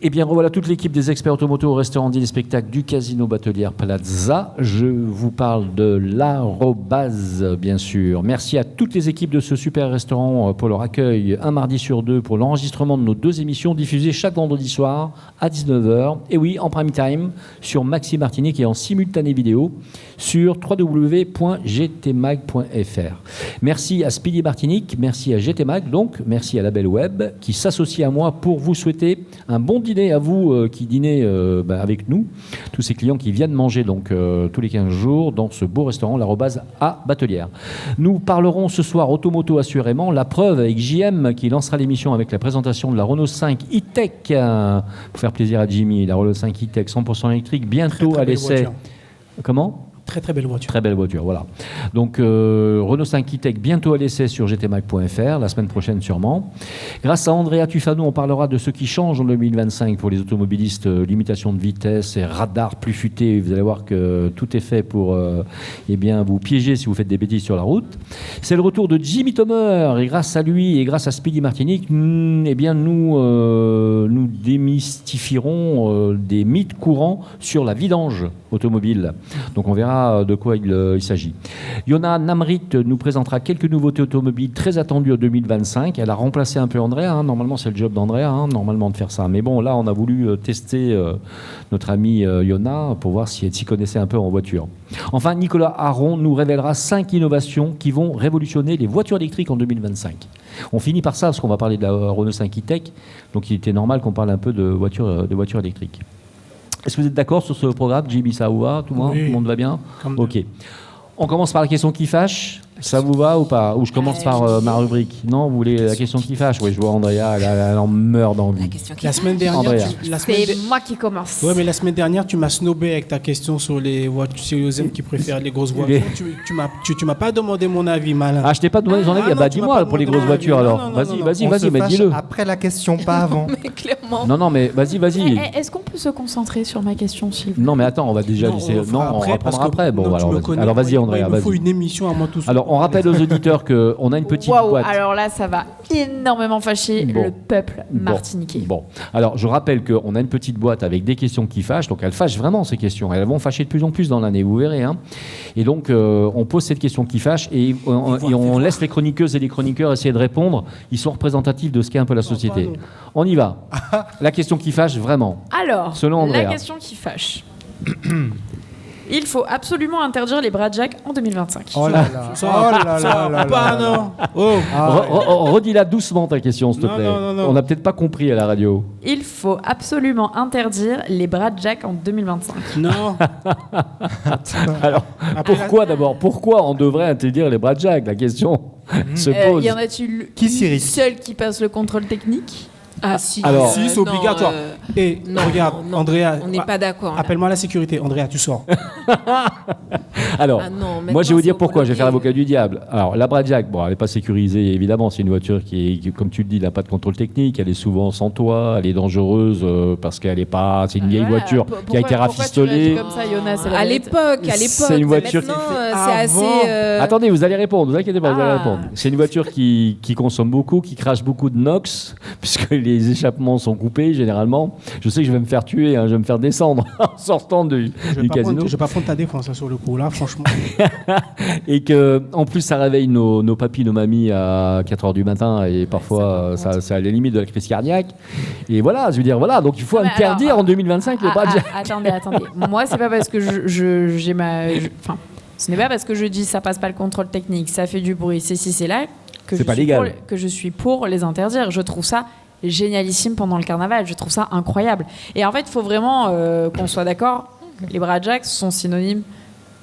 Eh bien, revoilà toute l'équipe des experts automoto au restaurant dîner spectacle du Casino Batelière Plaza. Je vous parle de l'arobase, bien sûr. Merci à toutes les équipes de ce super restaurant pour leur accueil un mardi sur deux pour l'enregistrement de nos 2 émissions diffusées chaque vendredi soir à 19h. Et oui, en prime time sur Maxi Martinique et en simultané vidéo sur www.gtmag.fr. Merci à Speedy Martinique, merci à GTMag, donc merci à la Belle Web qui s'associe à moi pour vous souhaiter un bon dîner à vous qui dînez avec nous, tous ces clients qui viennent manger donc tous les 15 jours dans ce beau restaurant l'arobase à Batelière. Nous parlerons ce soir automoto assurément, la preuve avec JM qui lancera l'émission avec la présentation de la Renault 5 e-Tech pour faire plaisir à Jimmy, la Renault 5 e-Tech 100% électrique bientôt à l'essai. Comment ? Très très belle voiture. Très belle voiture, voilà. Donc Renault 5 e-Tech bientôt à l'essai sur gtmag.fr, la semaine prochaine sûrement. Grâce à Andrea Tufano, on parlera de ce qui change en 2025 pour les automobilistes, limitation de vitesse et radar plus futé. Vous allez voir que tout est fait pour vous piéger si vous faites des bêtises sur la route. C'est le retour de Jimmy Thomer et grâce à lui et grâce à Speedy Martinique, nous démystifierons des mythes courants sur la vidange automobile. Donc on verra de quoi il s'agit. Yona Namrit nous présentera quelques nouveautés automobiles très attendues en 2025. Elle a remplacé un peu Andrea. Normalement, c'est le job d'Andrea, normalement, de faire ça. Mais bon, là, on a voulu tester notre amie Yona pour voir si elle s'y connaissait un peu en voiture. Enfin, Nicolas Aron nous révélera 5 innovations qui vont révolutionner les voitures électriques en 2025. On finit par ça, parce qu'on va parler de la Renault 5 e-Tech. Donc, il était normal qu'on parle un peu de voitures électriques. Est-ce que vous êtes d'accord sur ce programme, Jimmy, ça vous va? Tout le monde va bien? Ok. On commence par la question qui fâche. Ça vous va ou pas? Ou je commence par ma rubrique? Non, vous voulez la question qui fâche? Oui, je vois Andrea, elle en meurt d'envie. La semaine dernière, c'est moi qui commence. Oui, mais la semaine dernière, tu m'as snobé avec ta question sur les voitures, sur les hommes qui préfèrent les grosses voitures. Tu m'as pas demandé mon avis, malin. Ah, je t'ai pas demandé ton avis. Bah, dis-moi pour les grosses voitures alors. Vas-y, mais dis-le. Après la question, pas avant. Mais clairement. Non, mais vas-y. Est-ce qu'on peut se concentrer sur ma question, s'il vous plaît? Non, mais attends, on va déjà laisser. Non, on reprendra après. Bon, alors vas-y, Andrea. Il me faut une émission à moi tout seul. Alors, on rappelle aux auditeurs qu'on a une petite boîte. Alors là, ça va énormément fâcher le peuple martiniquais. Bon, alors je rappelle qu'on a une petite boîte avec des questions qui fâchent. Donc, elles fâchent vraiment, ces questions. Elles vont fâcher de plus en plus dans l'année, vous verrez. Et donc, on pose cette question qui fâche et on laisse les chroniqueuses et les chroniqueurs essayer de répondre. Ils sont représentatifs de ce qu'est un peu la société. On y va. La question qui fâche, vraiment. Alors, selon Andrea. La question qui fâche. Il faut absolument interdire les bras de Jack en 2025. Oh là là. Redis-la doucement ta question, s'il te plaît. Non. On n'a peut-être pas compris à la radio. Il faut absolument interdire les bras de Jack en 2025. Non. Alors, pourquoi d'abord? Pourquoi on devrait interdire les bras de Jack? La question se pose. Y en a-t-il une seule qui passe le contrôle technique? Ah si, alors, si c'est obligatoire. Et regarde, Andrea, on n'est pas d'accord. Appelle-moi la sécurité. Andrea, tu sors. Alors, moi je vais vous dire pourquoi. Je vais faire l'avocat du diable. Alors, la Bradjack, bon, elle n'est pas sécurisée évidemment. C'est une voiture qui, comme tu le dis, n'a pas de contrôle technique. Elle est souvent sans toit. Elle est dangereuse parce qu'elle n'est pas. C'est une vieille voiture qui a été rafistolée. Comme ça, Jonas, à l'époque. C'est une voiture maintenant, c'est assez. Attendez, vous allez répondre. Vous inquiétez pas, vous allez répondre. C'est une voiture qui consomme beaucoup, qui crache beaucoup de NOx, puisque les échappements sont coupés généralement. Je sais que je vais me faire tuer, je vais me faire descendre en sortant du casino. Je vais pas prendre ta défense sur le coup là, franchement. Et que en plus ça réveille nos papis, nos mamies à 4h du matin et parfois ça à la limite de la crise cardiaque. Et voilà, je veux dire voilà, donc il faut interdire en 2025 les bras de Jack. Attendez. Moi c'est pas parce que ce n'est pas parce que je dis ça passe pas le contrôle technique, ça fait du bruit, c'est là que je suis pour les interdire. Je trouve ça génialissime pendant le carnaval, je trouve ça incroyable. Et en fait, il faut vraiment qu'on soit d'accord, les bras de Jack sont synonymes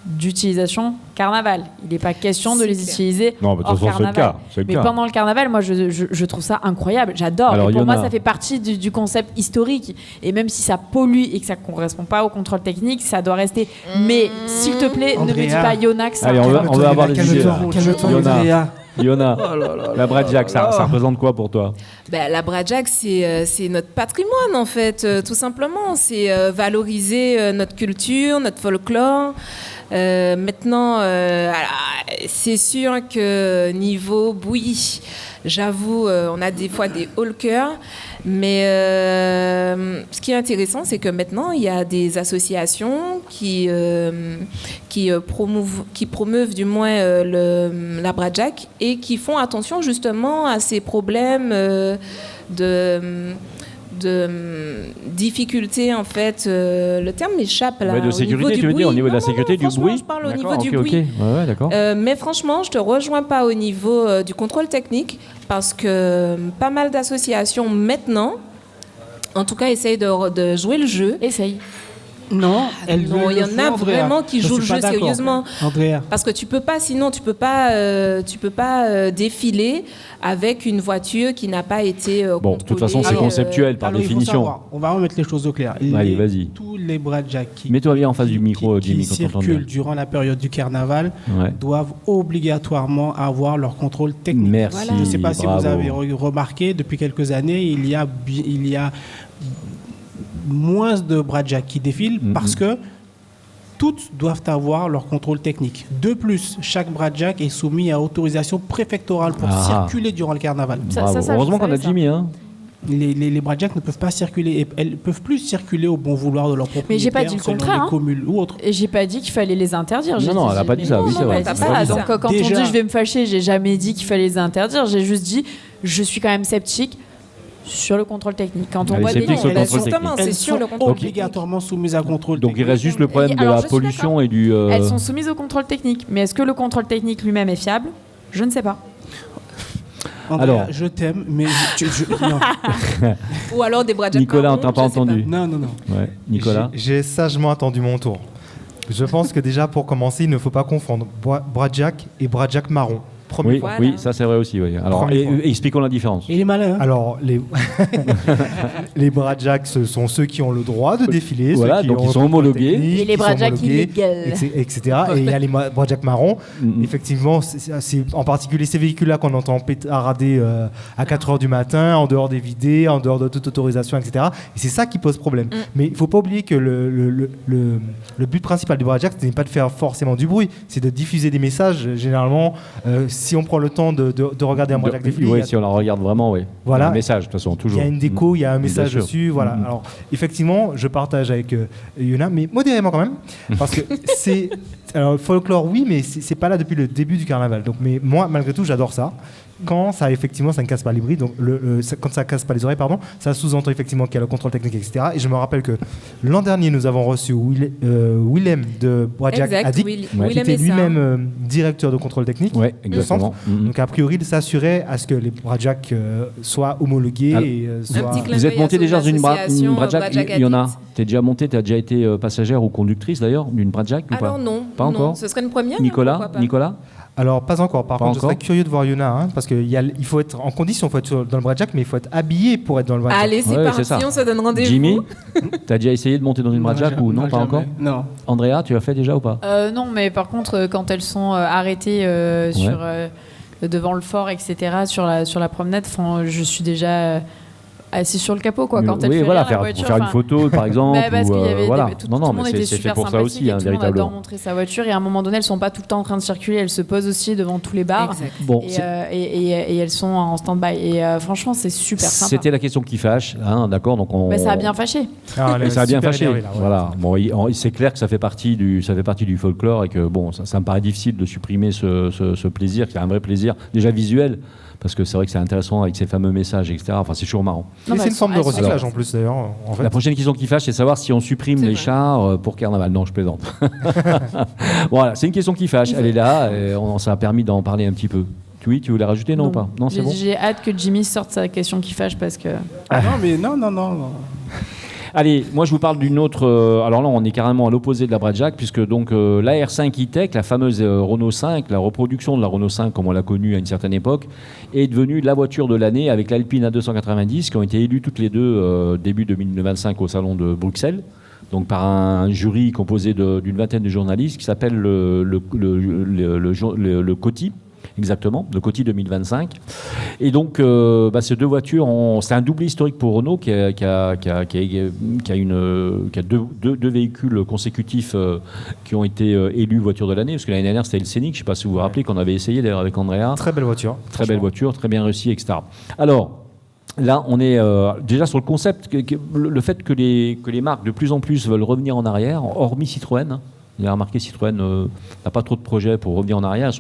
d'utilisation carnaval. Il n'est pas question de les utiliser hors carnaval. Mais pendant le carnaval, moi, je trouve ça incroyable. J'adore. Alors, et pour moi, ça fait partie du concept historique. Et même si ça pollue et que ça ne correspond pas au contrôle technique, ça doit rester. Mais s'il te plaît, Andrea, ne me dis pas Yona que ça. Allez, on va avoir les idées. Yona, la Bradjack, ça représente quoi pour toi? La Bradjack, c'est notre patrimoine, en fait, tout simplement. C'est valoriser notre culture, notre folklore. Maintenant, c'est sûr que niveau bouillie, j'avoue, on a des fois des haut-le-cœur, mais ce qui est intéressant, c'est que maintenant, il y a des associations qui promeuvent du moins la Bradjack et qui font attention justement à ces problèmes de difficulté, en fait, le terme m'échappe là. Ouais, de sécurité, tu veux dire, au niveau de la sécurité, du bruit. Je parle au niveau du bruit. Okay. Ouais, d'accord. Mais franchement, je te rejoins pas au niveau du contrôle technique parce que pas mal d'associations maintenant, en tout cas, essayent de jouer le jeu. Essaye. Non, il y en a vraiment qui jouent le jeu sérieusement. Andrea. Parce que tu peux pas défiler avec une voiture qui n'a pas été contrôlée. Bon, de toute façon, c'est conceptuel par définition. On va remettre les choses au clair. Allez, vas-y. Tous les Bradjack mets-toi bien en face du micro, Jimmy, qui circulent durant la période du carnaval doivent obligatoirement avoir leur contrôle technique. Merci. Voilà. Je ne sais pas si vous avez remarqué, depuis quelques années, il y a moins de Bradjack qui défilent parce que toutes doivent avoir leur contrôle technique. De plus, chaque Bradjack est soumis à autorisation préfectorale pour circuler durant le carnaval. Heureusement qu'on a Jimmy. Hein. Les Bradjack ne peuvent pas circuler, elles ne peuvent plus circuler au bon vouloir de leurs propriétaires. Mais j'ai pas dit le contraire. Communes ou autres. Et j'ai pas dit qu'il fallait les interdire. Non, elle n'a pas dit ça. Oui, c'est vrai. Donc quand on dit je vais me fâcher, j'ai jamais dit qu'il fallait les interdire. J'ai juste dit je suis quand même sceptique sur le contrôle technique. Quand on voit des c'est sur le contrôle obligatoirement soumises à contrôle technique. Donc il reste juste le problème de la pollution et du... Elles sont soumises au contrôle technique. Mais est-ce que le contrôle technique lui-même est fiable ? Je ne sais pas. Andrea, alors, je t'aime, mais non. Ou alors des Bradjack. Nicolas, on t'a pas entendu. Non. Ouais. Nicolas. J'ai sagement attendu mon tour. Je pense que déjà, pour commencer, il ne faut pas confondre Bradjack et Bradjack marron. Oui, ça c'est vrai aussi. Oui. Alors, expliquons la différence. Il est malin. Hein. Alors, les Bradjack, ce sont ceux qui ont le droit de défiler. Voilà, donc ils sont homologués. Et les Bradjack illégaux. Etc. Et il y a les Bradjack marrons. Effectivement, c'est en particulier ces véhicules-là qu'on entend pétarader à 4h du matin, en dehors des vidés, en dehors de toute autorisation, etc. Et c'est ça qui pose problème. Mais il ne faut pas oublier que le but principal du Bradjack, ce n'est pas de faire forcément du bruit, c'est de diffuser des messages. Généralement, si on prend le temps de regarder un Bradjack défiler... Oui, si on la regarde vraiment, oui. Voilà. Il y a un message, de toute façon, toujours. Il y a une déco, il y a un message dessus. Voilà. Alors, effectivement, je partage avec Yona, mais modérément quand même, parce que c'est... Alors, le folklore, oui, mais c'est pas là depuis le début du carnaval. Donc, mais moi, malgré tout, j'adore ça. Quand ça, effectivement, ça ne casse pas les bris, donc quand ça ne casse pas les oreilles, ça sous-entend effectivement qu'il y a le contrôle technique, etc. Et je me rappelle que l'an dernier, nous avons reçu Willem de Bradjack Addict, qui était lui-même directeur de contrôle technique du centre. Donc, a priori, il s'assurait à ce que les Bradjack soient homologués. Vous êtes monté déjà dans une Bradjack, il y en a. Tu es déjà monté, tu as déjà été passagère ou conductrice d'ailleurs d'une Bradjack ou pas ? Alors non, pas encore. Ce serait une première. Nicolas ? Alors, pas encore. Par contre, je serais curieux de voir Yona, parce qu'il faut être en condition, il faut être dans le Bradjack, mais il faut être habillé pour être dans le Bradjack. Allez, c'est parti, on se donne rendez-vous. Jimmy, tu as déjà essayé de monter dans une Bradjack ou non, pas encore ? Non. Andrea, tu l'as fait déjà ou pas ? Non, mais par contre, quand elles sont arrêtées devant le fort, etc., sur la promenade, je suis déjà... assis sur le capot, quoi, quand elle fait voilà, la voiture. Pour faire une photo, par exemple. Parce qu'il y avait tout le monde était c'est super fait pour ça aussi, véritablement. Tout le monde adore véritablement. montrer sa voiture et à un moment donné, elles sont pas tout le temps en train de circuler, elles se posent aussi devant tous les bars. Bon, et elles sont en stand-by. Et franchement, c'est super sympa. C'était la question qui fâche, d'accord. Donc ça a bien fâché. Ça a bien fâché. Voilà. Bon, c'est clair que ça fait partie du folklore et que bon, ça me paraît difficile de supprimer ce plaisir, qui est un vrai plaisir déjà visuel. Parce que c'est vrai que c'est intéressant avec ces fameux messages, etc. Enfin, c'est toujours marrant. Mais c'est une forme de recyclage en plus, d'ailleurs. En fait. La prochaine question qui fâche, c'est savoir si on supprime les chars pour Carnaval. Non, je plaisante. Voilà, c'est une question qui fâche. Elle est là. Et ça a permis d'en parler un petit peu. Oui, tu voulais rajouter, non ou pas ? Non, c'est bon. J'ai hâte que Jimmy sorte sa question qui fâche parce que... Non. Allez, moi je vous parle d'une autre. Alors là, on est carrément à l'opposé de la Bradjack, puisque donc la R5 E-Tech, la fameuse Renault 5, la reproduction de la Renault 5 comme on l'a connue à une certaine époque, est devenue la voiture de l'année avec l'Alpine A290, qui ont été élues toutes les deux début 2025 au salon de Bruxelles. Donc par un jury composé d'une vingtaine de journalistes qui s'appelle le COTI. Exactement, le Coty 2025. Et donc, ces deux voitures, c'est un doublé historique pour Renault qui a deux véhicules consécutifs qui ont été élus voiture de l'année. Parce que l'année dernière, c'était le Scénic. Je ne sais pas si vous vous rappelez qu'on avait essayé d'ailleurs avec Andrea. Très belle voiture. Très belle voiture, très bien réussie, etc. Alors, là, on est déjà sur le concept, le fait que les marques de plus en plus veulent revenir en arrière, hormis Citroën. Hein. Vous avez remarqué, Citroën n'a pas trop de projets pour revenir en arrière.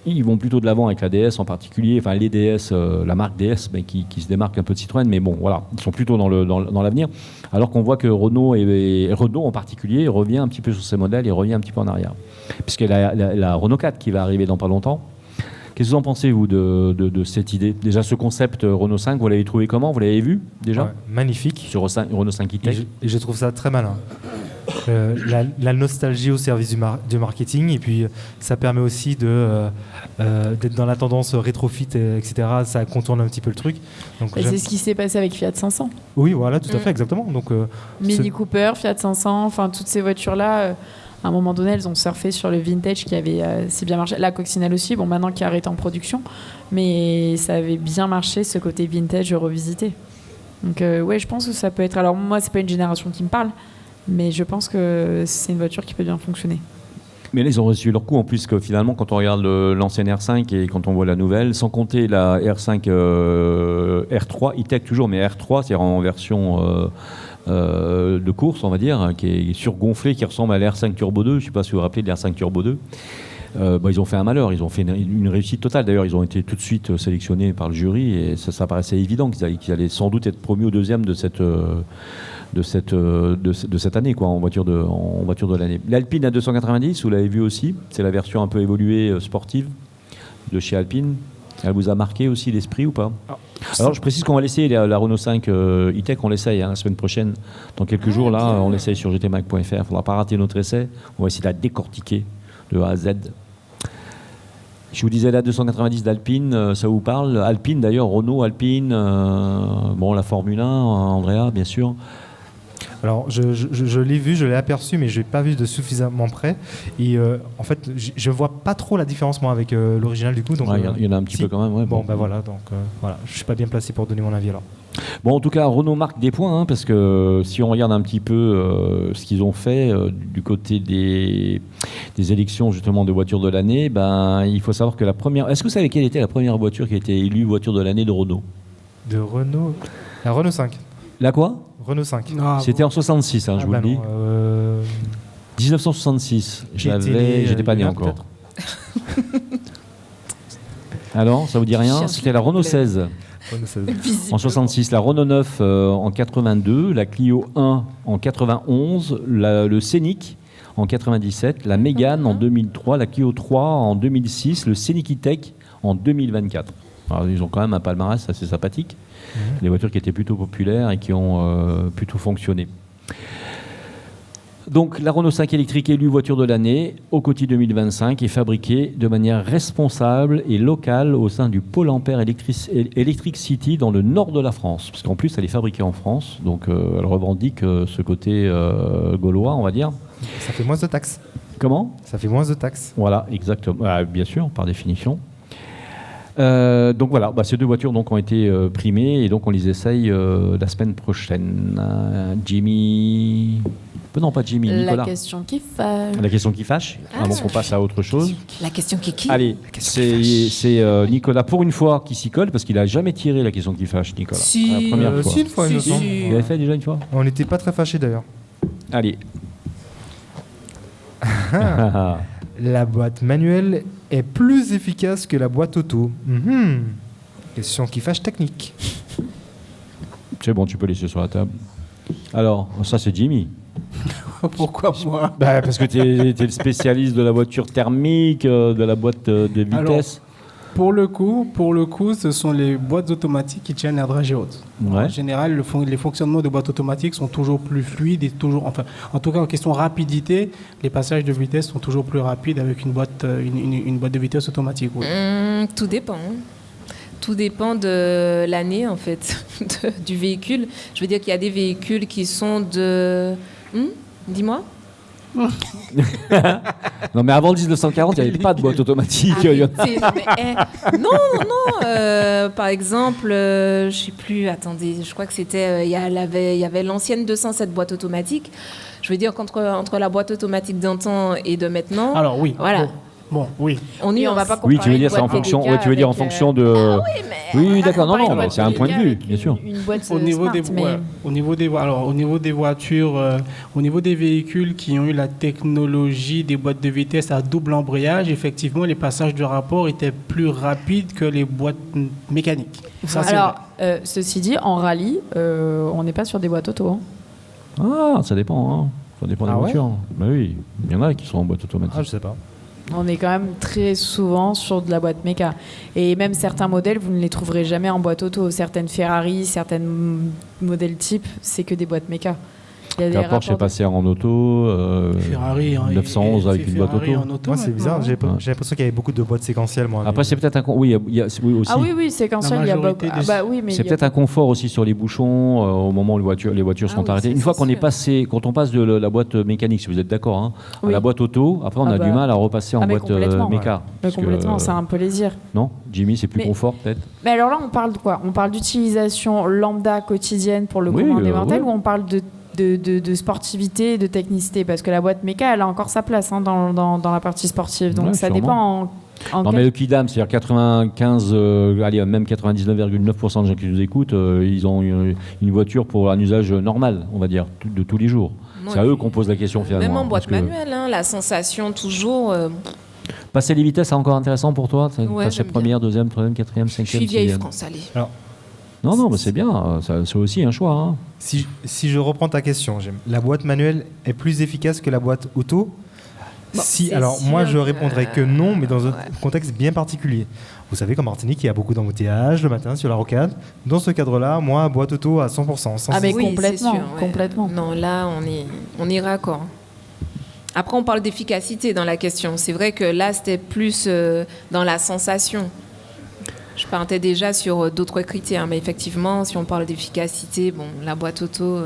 Ils vont plutôt de l'avant avec la DS en particulier, enfin les DS, la marque DS qui se démarque un peu de Citroën, mais bon, voilà, ils sont plutôt dans l'avenir. Alors qu'on voit que Renault, et Renault en particulier, revient un petit peu sur ses modèles et revient un petit peu en arrière. Puisqu'il y a la Renault 4 qui va arriver dans pas longtemps. Qu'est-ce que vous en pensez, vous, de cette idée? Déjà, ce concept Renault 5, vous l'avez trouvé comment? Vous l'avez vu, déjà? Magnifique. Sur Renault 5 e-Tech. Et je trouve ça très malin. La nostalgie au service du marketing, et puis ça permet aussi d'être dans la tendance rétrofit, etc. Ça contourne un petit peu le truc. C'est ce qui s'est passé avec Fiat 500. Oui, voilà, tout à fait, exactement. Donc, Mini Cooper, Fiat 500, enfin toutes ces voitures-là... à un moment donné, elles ont surfé sur le vintage qui avait si bien marché. La Coccinelle aussi, bon, maintenant qui arrête en production, mais ça avait bien marché, ce côté vintage revisité. Donc, ouais, je pense que ça peut être... Alors, moi, c'est pas une génération qui me parle, mais je pense que c'est une voiture qui peut bien fonctionner. Mais là, ils ont reçu leur coup, en plus que finalement, quand on regarde l'ancienne R5 et quand on voit la nouvelle, sans compter la R5 R3, e-Tech toujours, mais R3, c'est-à-dire en version... de course, on va dire, qui est surgonflé, qui ressemble à l'R5 Turbo 2. Je ne sais pas si vous vous rappelez de l'R5 Turbo 2. Ils ont fait un malheur, ils ont fait une réussite totale. D'ailleurs, ils ont été tout de suite sélectionnés par le jury et ça paraissait évident qu'ils allaient sans doute être promus au deuxième de cette année, quoi, en voiture de l'année. L'Alpine A290, vous l'avez vu aussi, c'est la version un peu évoluée sportive de chez Alpine. Elle vous a marqué aussi l'esprit ou pas? Alors je précise qu'on va laisser la Renault 5 e-Tech, on l'essaye la semaine prochaine. Dans quelques jours, là, on l'essaye sur gtmac.fr. Il ne faudra pas rater notre essai. On va essayer de la décortiquer de A à Z. Je vous disais la 290 d'Alpine, ça vous parle? Alpine d'ailleurs, Renault, Alpine, la Formule 1, Andrea, bien sûr. Alors, je l'ai vu, je l'ai aperçu, mais je l'ai pas vu de suffisamment près. Et en fait, je vois pas trop la différence, moi, avec l'original, du coup. Il y en a un petit peu quand même. Ouais, voilà, je suis pas bien placé pour donner mon avis, alors. Bon, en tout cas, Renault marque des points, parce que si on regarde un petit peu ce qu'ils ont fait du côté des élections, justement, de voiture de l'année, il faut savoir que la première... Est-ce que vous savez quelle était la première voiture qui a été élue voiture de l'année de Renault? De Renault? La Renault 5. La quoi? Renault 5. C'était en 66, je vous le dis. 1966. J'étais pas né encore. Alors, ça vous dit rien? C'était la Renault 16. En 66, la Renault 9 en 82, la Clio 1 en 91, le Scénic en 97, la Mégane en 2003, la Clio 3 en 2006, le Scénic e-Tech en 2024. Alors, ils ont quand même un palmarès assez sympathique. Des voitures qui étaient plutôt populaires et qui ont plutôt fonctionné. Donc la Renault 5 électrique élue voiture de l'année au Coty 2025 est fabriquée de manière responsable et locale au sein du pôle Ampère Electric City dans le nord de la France. Parce qu'en plus elle est fabriquée en France, donc elle revendique ce côté gaulois, on va dire. Ça fait moins de taxes. Comment? Ça fait moins de taxes. Voilà, exactement. Bien sûr, par définition. Donc voilà, ces deux voitures donc, ont été primées et donc on les essaye la semaine prochaine. Jimmy... Non, pas Jimmy, Nicolas. La question qui fâche. La question qui fâche, avant qu'on passe à autre chose. La question qui Allez, c'est Nicolas, pour une fois, qui s'y colle, parce qu'il n'a jamais tiré la question qui fâche, Nicolas. Si, la première fois. Si, une fois, il me semble. Vous l'avez fait déjà une fois? On n'était pas très fâchés d'ailleurs. Allez. La boîte manuelle est plus efficace que la boîte auto. Question qui fâche technique. C'est bon, tu peux laisser sur la table. Alors, ça c'est Jimmy. Pourquoi moi? Parce que tu es le spécialiste de la voiture thermique, de la boîte de vitesse. Alors, pour le coup, ce sont les boîtes automatiques qui tiennent la dragée haute. Ouais. En général, les fonctionnements de boîtes automatiques sont toujours plus fluides et en tout cas en question rapidité, les passages de vitesse sont toujours plus rapides avec une boîte de vitesse automatique. Oui. Tout dépend. Tout dépend de l'année, en fait, du véhicule. Je veux dire qu'il y a des véhicules qui sont de... Dis-moi. Non, mais avant le 1940, il n'y avait pas de boîte automatique. Par exemple, je ne sais plus, attendez, je crois que c'était, il y avait l'ancienne 207 boîte automatique. Je veux dire qu'entre la boîte automatique d'un temps et de maintenant. Alors oui. Voilà. Bon, oui. On va pas comparer. Oui, tu veux dire c'est en fonction. Oui, tu veux dire en fonction de. Ah oui, d'accord. Non, c'est un point de vue, bien sûr. Une boîte Au niveau des voitures, au niveau des véhicules qui ont eu la technologie des boîtes de vitesse à double embrayage, effectivement, les passages de rapport étaient plus rapides que les boîtes mécaniques. Ça, alors, ceci dit, en rallye, on n'est pas sur des boîtes auto. Ah, ça dépend. Hein. Ça dépend des voitures. Bah oui, il y en a qui sont en boîte automatique. Ah, je sais pas. On est quand même très souvent sur de la boîte méca. Et même certains modèles, vous ne les trouverez jamais en boîte auto. Certaines Ferrari, certains modèles type, c'est que des boîtes méca. La Porsche est passée en auto, Ferrari 911 avec une boîte auto. Moi, c'est bizarre, j'ai l'impression qu'il y avait beaucoup de boîtes séquentielles. Moi, après, c'est peut-être un oui, aussi. Ah oui, séquentiel, il y a beaucoup. C'est peut-être un confort aussi sur les bouchons au moment où les voitures sont arrêtées. Une fois qu'on est passé, quand on passe de la boîte mécanique, si vous êtes d'accord, hein, à la boîte auto, après on a du mal à repasser en boîte méca. Complètement, c'est un plaisir. Non, Jimmy, c'est plus confort peut-être. Mais alors là, on parle de quoi? On parle d'utilisation lambda quotidienne pour le commun des mortels, ou on parle de sportivité, de technicité, parce que la boîte méca, elle a encore sa place dans la partie sportive, donc ça dépend non, mais le Kidam, c'est-à-dire 95, même 99,9% des gens qui nous écoutent, ils ont une voiture pour un usage normal, on va dire, de tous les jours. C'est à eux qu'on pose la question finalement. Même en boîte manuelle, la sensation toujours... Passer les vitesses, c'est encore intéressant pour toi? Passer première, deuxième, troisième, quatrième, cinquième, sixième. Je suis vieille France, allez. Alors, non, mais c'est bien, c'est aussi un choix. Hein. Si je reprends ta question, la boîte manuelle est plus efficace que la boîte auto? Moi je répondrais que non, mais dans un contexte bien particulier. Vous savez qu'en Martinique, il y a beaucoup d'embouteillages le matin sur la rocade. Dans ce cadre-là, moi, boîte auto à 100%. Mais complètement. Non, là, on est raccord. Après, on parle d'efficacité dans la question. C'est vrai que là, c'était plus dans la sensation. Je partais déjà sur d'autres critères, mais effectivement, si on parle d'efficacité, la boîte auto...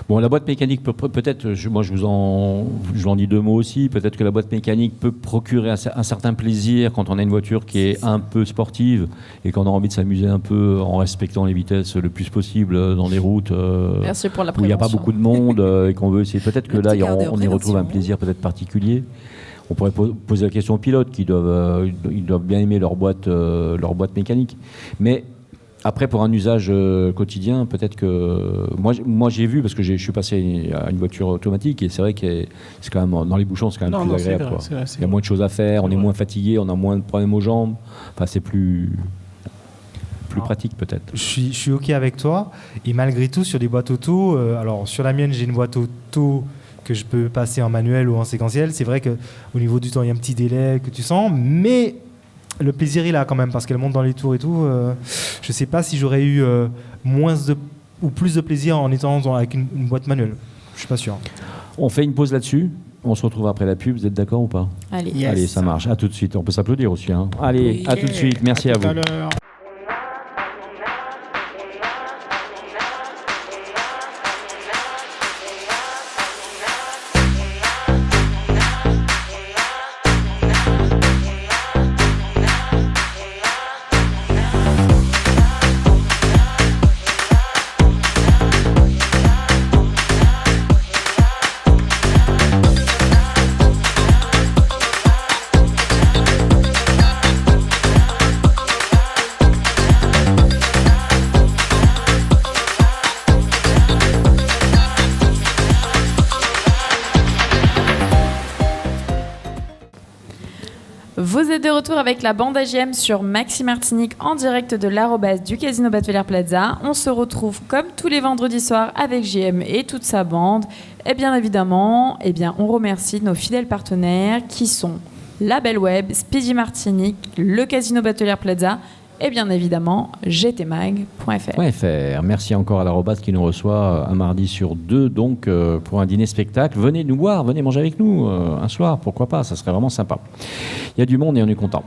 la boîte mécanique, peut-être, je vous en dis deux mots aussi, peut-être que la boîte mécanique peut procurer un certain plaisir quand on a une voiture qui est un peu sportive et qu'on a envie de s'amuser un peu en respectant les vitesses le plus possible dans les routes Merci pour la où il n'y a pas beaucoup de monde et qu'on veut essayer. Peut-être que là, on y retrouve un plaisir peut-être particulier. On pourrait poser la question aux pilotes qui doivent bien aimer leur boîte mécanique. Mais après, pour un usage quotidien, peut-être que... Moi, j'ai vu, parce que je suis passé à une voiture automatique, et c'est vrai que c'est quand même, dans les bouchons, c'est quand même plus agréable. Il y a moins de choses à faire, on est moins fatigué, on a moins de problèmes aux jambes. Enfin, c'est plus pratique, peut-être. Je suis OK avec toi. Et malgré tout, sur des boîtes auto... alors, sur la mienne, j'ai une boîte auto... que je peux passer en manuel ou en séquentiel. C'est vrai qu'au niveau du temps, il y a un petit délai que tu sens, mais le plaisir est là quand même, parce qu'elle monte dans les tours et tout. Je ne sais pas si j'aurais eu ou plus de plaisir en étant avec une boîte manuelle. Je ne suis pas sûr. On fait une pause là-dessus. On se retrouve après la pub. Vous êtes d'accord ou pas? Allez. Yes. Allez, ça marche. À tout de suite. On peut s'applaudir aussi. Hein. Allez, à tout de suite. Merci à vous. Vous êtes de retour avec la bande AGM sur Maxi Martinique en direct de l'arrobase du Casino Batelière Plaza. On se retrouve comme tous les vendredis soirs avec JM et toute sa bande. Et bien évidemment, on remercie nos fidèles partenaires qui sont la Belle Web, Speedy Martinique, le Casino Batelière Plaza et bien évidemment gtmag.fr. Merci encore à l'arrobase qui nous reçoit un mardi sur deux donc pour un dîner-spectacle. Venez nous voir, venez manger avec nous un soir, pourquoi pas, ça serait vraiment sympa. Il y a du monde et on est content.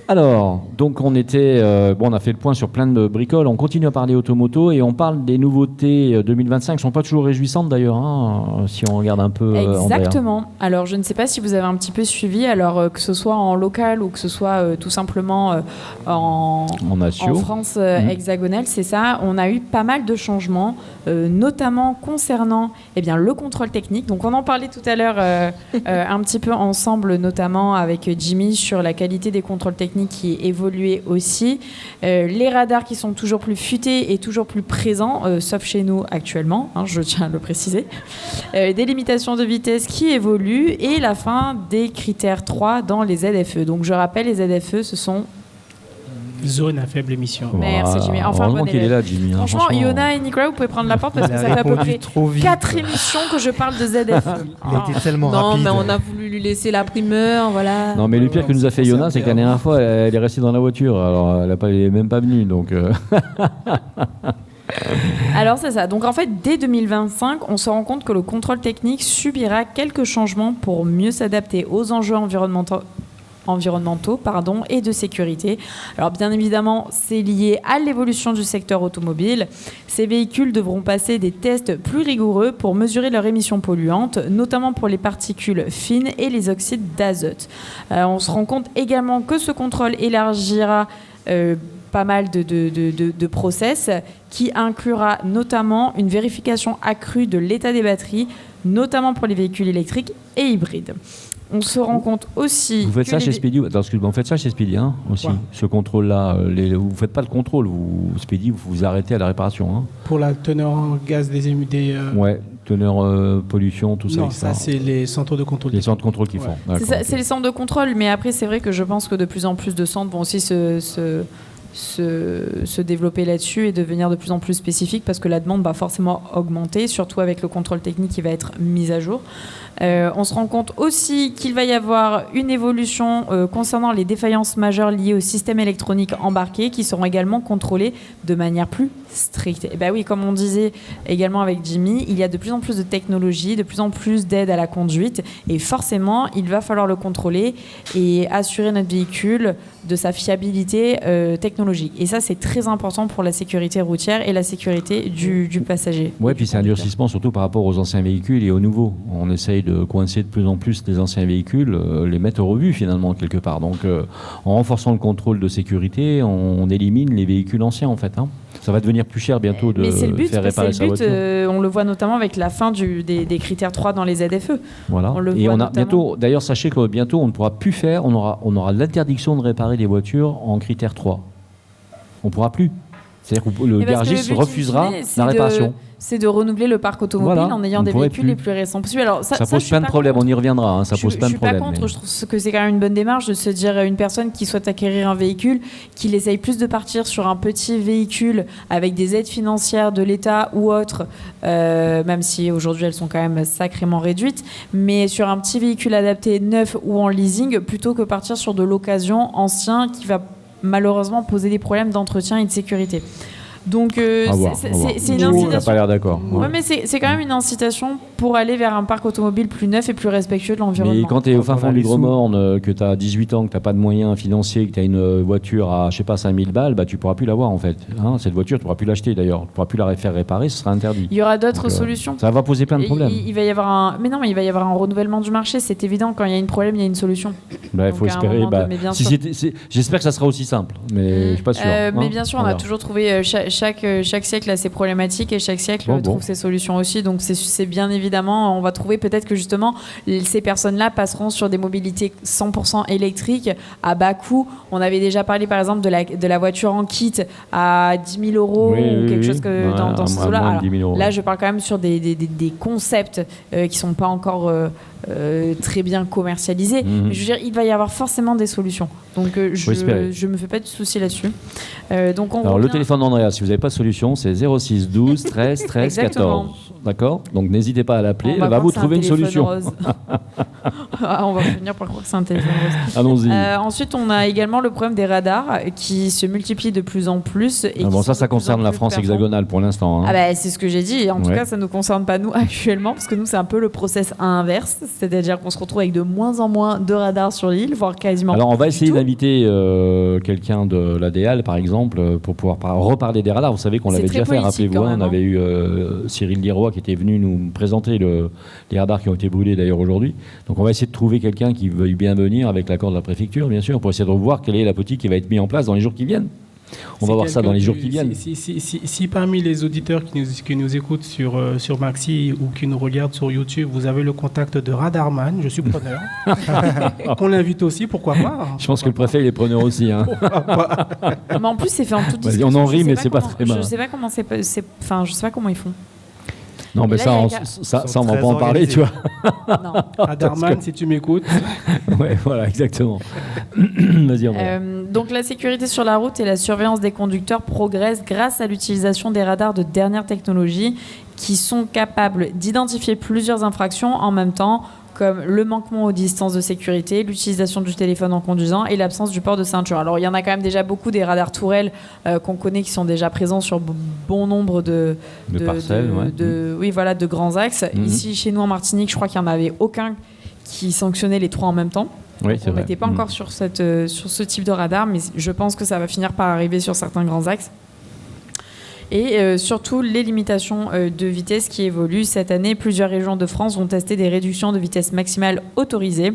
Alors, donc on était, on a fait le point sur plein de bricoles, on continue à parler automoto et on parle des nouveautés 2025, qui ne sont pas toujours réjouissantes d'ailleurs, hein, si on regarde un peu. Exactement. Alors je ne sais pas si vous avez un petit peu suivi, alors que ce soit en local ou que ce soit tout simplement en France hexagonale, c'est ça, on a eu pas mal de changements, notamment concernant le contrôle technique. Donc on en parlait tout à l'heure un petit peu ensemble, notamment avec Jimmy, sur la qualité des contrôles techniques qui évoluait aussi. Les radars qui sont toujours plus futés et toujours plus présents, sauf chez nous actuellement, hein, je tiens à le préciser. Des limitations de vitesse qui évoluent et la fin des critères 3 dans les ZFE. Donc je rappelle, les ZFE, ce sont... Zone à faible émission. Merci Jimmy. Enfin, heureusement qu'il est là, Jimmy. Franchement, Iona et Nicolas, vous pouvez prendre la porte parce que ça fait à peu près 4 émissions que je parle de ZFE. Il était tellement rapide. Non, mais on a voulu lui laisser la primeur, voilà. Non, mais le pire que nous a fait Iona, c'est que la dernière fois, elle est restée dans la voiture. Alors, elle n'est même pas venue, donc... Alors c'est ça. Donc en fait, dès 2025, on se rend compte que le contrôle technique subira quelques changements pour mieux s'adapter aux enjeux environnementaux et de sécurité. Alors bien évidemment, c'est lié à l'évolution du secteur automobile. Ces véhicules devront passer des tests plus rigoureux pour mesurer leurs émissions polluantes, notamment pour les particules fines et les oxydes d'azote. On se rend compte également que ce contrôle élargira pas mal de process qui inclura notamment une vérification accrue de l'état des batteries, notamment pour les véhicules électriques et hybrides. On se rend compte aussi... Vous faites ça chez Speedy, vous faites ça chez Speedy aussi, ce contrôle-là. Vous ne faites pas le contrôle, Speedy, vous arrêtez à la réparation. Hein. Pour la teneur en gaz des Ouais, teneur pollution, tout ça. Non, ça c'est les centres de contrôle. Les centres de contrôle qui font. C'est les centres de contrôle, mais après c'est vrai que je pense que de plus en plus de centres vont aussi se développer là-dessus et devenir de plus en plus spécifique parce que la demande va forcément augmenter, surtout avec le contrôle technique qui va être mis à jour. On se rend compte aussi qu'il va y avoir une évolution concernant les défaillances majeures liées au système électronique embarqué qui seront également contrôlées de manière plus stricte. Et oui, comme on disait également avec Jimmy, il y a de plus en plus de technologies, de plus en plus d'aide à la conduite et forcément, il va falloir le contrôler et assurer notre véhicule de sa fiabilité technologique. Et ça, c'est très important pour la sécurité routière et la sécurité du passager. Oui, puis c'est un durcissement surtout par rapport aux anciens véhicules et aux nouveaux. On essaye de coincer de plus en plus les anciens véhicules, les mettre au rebut finalement quelque part. Donc en renforçant le contrôle de sécurité, on élimine les véhicules anciens en fait. Hein. Ça va devenir plus cher bientôt de faire réparer sa voiture. On le voit notamment avec la fin des critères 3 dans les ZFE. Voilà. Et on a bientôt, d'ailleurs sachez que bientôt on ne pourra plus faire, on aura l'interdiction de réparer des voitures en critère 3. On ne pourra plus. C'est-à-dire que le garagiste refusera la réparation. C'est de renouveler le parc automobile en ayant des véhicules les plus récents possibles. Alors, ça pose plein de problèmes, on y reviendra. Ça pose plein de problèmes. Je suis pas contre, je trouve que c'est quand même une bonne démarche de se dire une personne qui souhaite acquérir un véhicule, qu'il essaye plus de partir sur un petit véhicule avec des aides financières de l'État ou autres, même si aujourd'hui elles sont quand même sacrément réduites, mais sur un petit véhicule adapté neuf ou en leasing, plutôt que partir sur de l'occasion ancien qui va malheureusement poser des problèmes d'entretien et de sécurité. Donc c'est une incitation. T'as pas l'air d'accord. Ouais, mais c'est quand même une incitation pour aller vers un parc automobile plus neuf et plus respectueux de l'environnement. Mais quand tu es au fin fond du Gros-Morne, que tu as 18 ans, que tu n'as pas de moyens financiers, que tu as une voiture à, 5000 balles, tu ne pourras plus l'avoir en fait. Hein, cette voiture, tu ne pourras plus l'acheter d'ailleurs. Tu ne pourras plus la faire réparer, ce sera interdit. Il y aura d'autres solutions. Ça va poser plein de problèmes. Il va y avoir il va y avoir un renouvellement du marché, c'est évident. Quand il y a un problème, il y a une solution. Il faut espérer. J'espère que ça sera aussi simple, mais je ne suis pas sûr. Mais bien sûr, on a toujours trouvé chaque siècle a ses problématiques et chaque siècle trouve ses solutions aussi. Donc c'est bien évidemment, on va trouver peut-être que justement ces personnes-là passeront sur des mobilités 100% électriques à bas coût. On avait déjà parlé par exemple de la voiture en kit à 10 000 euros ou quelque chose dans ce sens-là. Là, je parle quand même sur des concepts qui sont pas encore très bien commercialisés. Mais je veux dire, il va y avoir forcément des solutions. Donc je me fais pas de soucis là-dessus. Alors le téléphone d'Andrea, si vous n'avez pas de solution, c'est 06 12 13 13 14. D'accord. Donc n'hésitez pas à l'appeler. Elle va vous trouver une solution. On va finir par croire que c'est un téléphone rose. Allons-y. Ensuite, on a également le problème des radars qui se multiplient de plus en plus. Et ça concerne la France hexagonale pour l'instant. Hein. C'est ce que j'ai dit. En tout cas, ça ne nous concerne pas nous actuellement, parce que nous, c'est un peu le process inverse. C'est-à-dire qu'on se retrouve avec de moins en moins de radars sur l'île, voire quasiment. Alors, on va essayer d'inviter quelqu'un de l'ADL, par exemple, pour pouvoir reparler des radars. Vous savez qu'on l'avait déjà fait, rappelez-vous. On avait eu Cyril Liroy qui était venu nous présenter les radars qui ont été brûlés d'ailleurs aujourd'hui. Donc on va essayer de trouver quelqu'un qui veuille bien venir avec l'accord de la préfecture, bien sûr, pour essayer de voir quelle est la politique qui va être mise en place dans les jours qui viennent. On va voir ça dans les jours qui viennent. Si parmi les auditeurs qui nous écoutent sur Maxi ou qui nous regardent sur YouTube, vous avez le contact de Radarman, je suis preneur. On l'invite aussi, pourquoi pas. Je pense que le préfet il est preneur aussi. Hein. Mais en plus, c'est fait en toute discrétion. On en rit, mais c'est pas très mal. Je sais pas comment je sais pas comment ils font. Non, mais ça, on va pas en parler, tu vois. Radarman, si tu m'écoutes. Ouais, voilà, exactement. Vas-y, donc la sécurité sur la route et la surveillance des conducteurs progressent grâce à l'utilisation des radars de dernière technologie qui sont capables d'identifier plusieurs infractions en même temps, comme le manquement aux distances de sécurité, l'utilisation du téléphone en conduisant et l'absence du port de ceinture. Alors, il y en a quand même déjà beaucoup des radars tourelles qu'on connaît qui sont déjà présents sur bon nombre de parcelles, de grands axes. Ici, chez nous en Martinique, je crois qu'il n'y en avait aucun qui sanctionnait les trois en même temps. Oui, on n'était pas encore sur ce type de radar, mais je pense que ça va finir par arriver sur certains grands axes. Et surtout les limitations de vitesse qui évoluent. Cette année, plusieurs régions de France vont tester des réductions de vitesse maximale autorisées.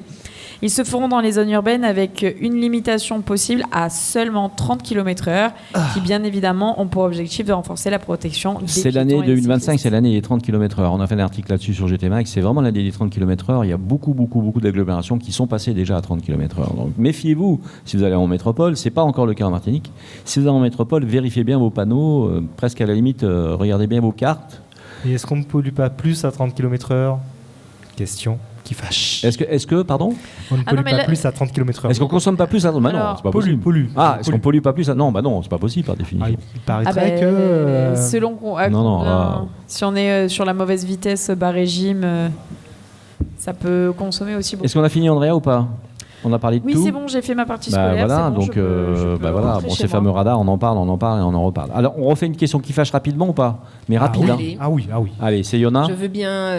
Ils se feront dans les zones urbaines avec une limitation possible à seulement 30 km/h, qui bien évidemment ont pour objectif de renforcer la protection des C'est l'année 2025, c'est l'année des 30 km/h. On a fait un article là-dessus sur GTMax, c'est vraiment l'année des 30 km/h. Il y a beaucoup d'agglomérations qui sont passées déjà à 30 km/h. Donc méfiez-vous, si vous allez en métropole, c'est pas encore le cas en Martinique. Si vous allez en métropole, vérifiez bien vos panneaux, presque à la limite, regardez bien vos cartes. Et est-ce qu'on ne pollue pas plus à 30 km/h ? Question qui fâche. Est-ce que pardon ? On ne pollue pas plus à 30 km/h. Est-ce qu'on consomme pas plus à... Bah non, c'est pas possible. Pollue. Est-ce qu'on pollue pas plus à... Non, bah non, c'est pas possible par définition. Il paraîtrait que... Selon si on est sur la mauvaise vitesse bas régime, ça peut consommer aussi beaucoup. Est-ce qu'on a fini, Andrea, ou pas ? On a parlé de tout. Oui, c'est bon, j'ai fait ma partie scolaire. Voilà, bon, donc ces fameux radars, on en parle et on en reparle. Alors, on refait une question qui fâche rapidement ou pas ? Mais rapide. Oui. Ah oui. Allez, c'est Yona. Je veux bien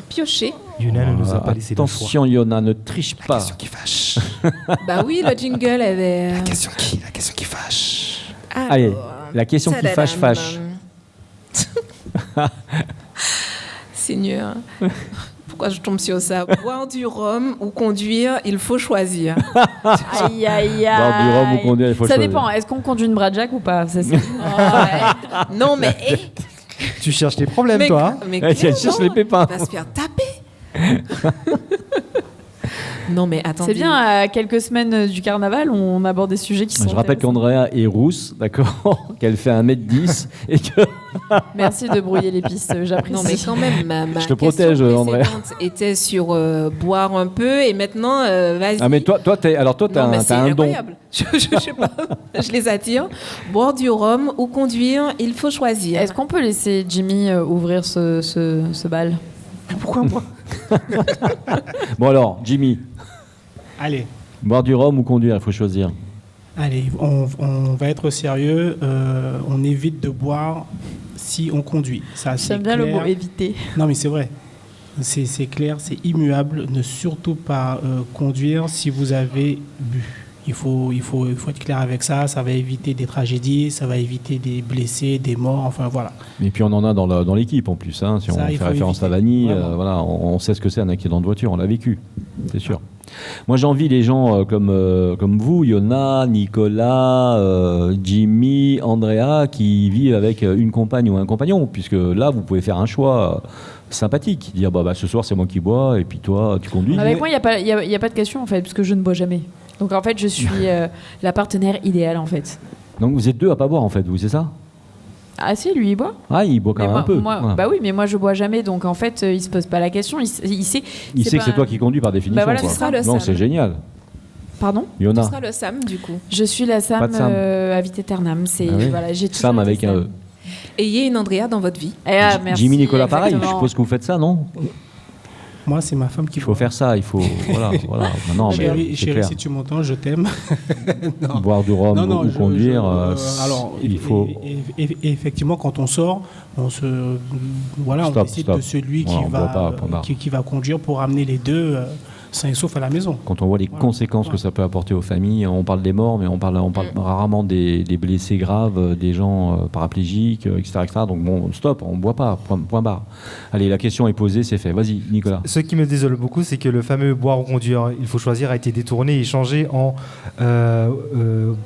piocher. Yona ne nous a pas laissé le choix. Attention, Yona, ne triche pas. La question qui fâche. Bah oui, le jingle avait... La question qui fâche. Alors, allez, la question qui fâche. Seigneur, pourquoi je tombe sur ça ? Boire du rhum ou conduire, il faut choisir. Aïe. Boire du rhum ou conduire, il faut choisir. Ça dépend. Est-ce qu'on conduit une Bradjack ou pas ? Non, mais... Tu cherches les problèmes, toi. Mais tu cherches les pépins. On va se faire taper. Non, mais attendez. C'est bien, à quelques semaines du carnaval, on aborde des sujets qui sont... Je rappelle qu'Andrea est rousse, d'accord, qu'elle fait 1m10 et que... Merci de brouiller les pistes, j'apprécie. Non, mais quand même, ma je te protège, Andrea. était sur boire un peu et maintenant, vas-y. Ah, mais toi, t'as un don. Je sais pas, je les attire. Boire du rhum ou conduire, il faut choisir. Est-ce qu'on peut laisser Jimmy ouvrir ce bal ? Pourquoi moi ? Bon alors, Jimmy. Allez. Boire du rhum ou conduire, il faut choisir. Allez, on va être sérieux. On évite de boire si on conduit. J'aime bien le mot éviter. Non, mais c'est vrai. C'est clair, c'est immuable. Ne surtout pas conduire si vous avez bu. Il faut être clair avec ça. Ça va éviter des tragédies, ça va éviter des blessés, des morts, enfin voilà. Et puis on en a dans l'équipe en plus. Hein, si on fait référence à Vanny, on sait ce que c'est un accident de voiture, on l'a vécu, c'est sûr. Moi j'envie les gens comme vous, Yona, Nicolas, Jimmy, Andrea, qui vivent avec une compagne ou un compagnon, puisque là vous pouvez faire un choix sympathique, dire ce soir c'est moi qui bois et puis toi tu conduis. Avec moi il n'y a pas de question en fait, parce que je ne bois jamais. Donc en fait, je suis la partenaire idéale en fait. Donc vous êtes deux à pas boire en fait, vous, c'est ça ? Ah si, lui il boit. Ah, il boit quand même un peu. Bah oui, mais moi je bois jamais, donc en fait il se pose pas la question. Il sait que c'est toi qui conduis par définition. Voilà, non, c'est génial. Pardon ? Yona. Tu seras le Sam du coup. Je suis la Sam Sam. à Vite Aeternam. J'ai tout Sam avec un E. Ayez une Andrea dans votre vie. Merci, Jimmy, Nicolas, exactement. pareil. Je suppose que vous faites ça, non? Moi, c'est ma femme qui... Il faut faire ça, il faut... Voilà. Non, chérie, si tu m'entends, je t'aime. Boire du rhum ou conduire, alors, il faut... Et effectivement, quand on sort, on décide de celui qui va conduire pour amener les deux sains et saufs à la maison. Quand on voit les conséquences que ça peut apporter aux familles, on parle des morts, mais on parle rarement des blessés graves, des gens paraplégiques, etc., etc. Donc bon, stop, on ne boit pas, point barre. Allez, la question est posée, c'est fait. Vas-y, Nicolas. Ce qui me désole beaucoup, c'est que le fameux boire ou conduire, il faut choisir, a été détourné et changé en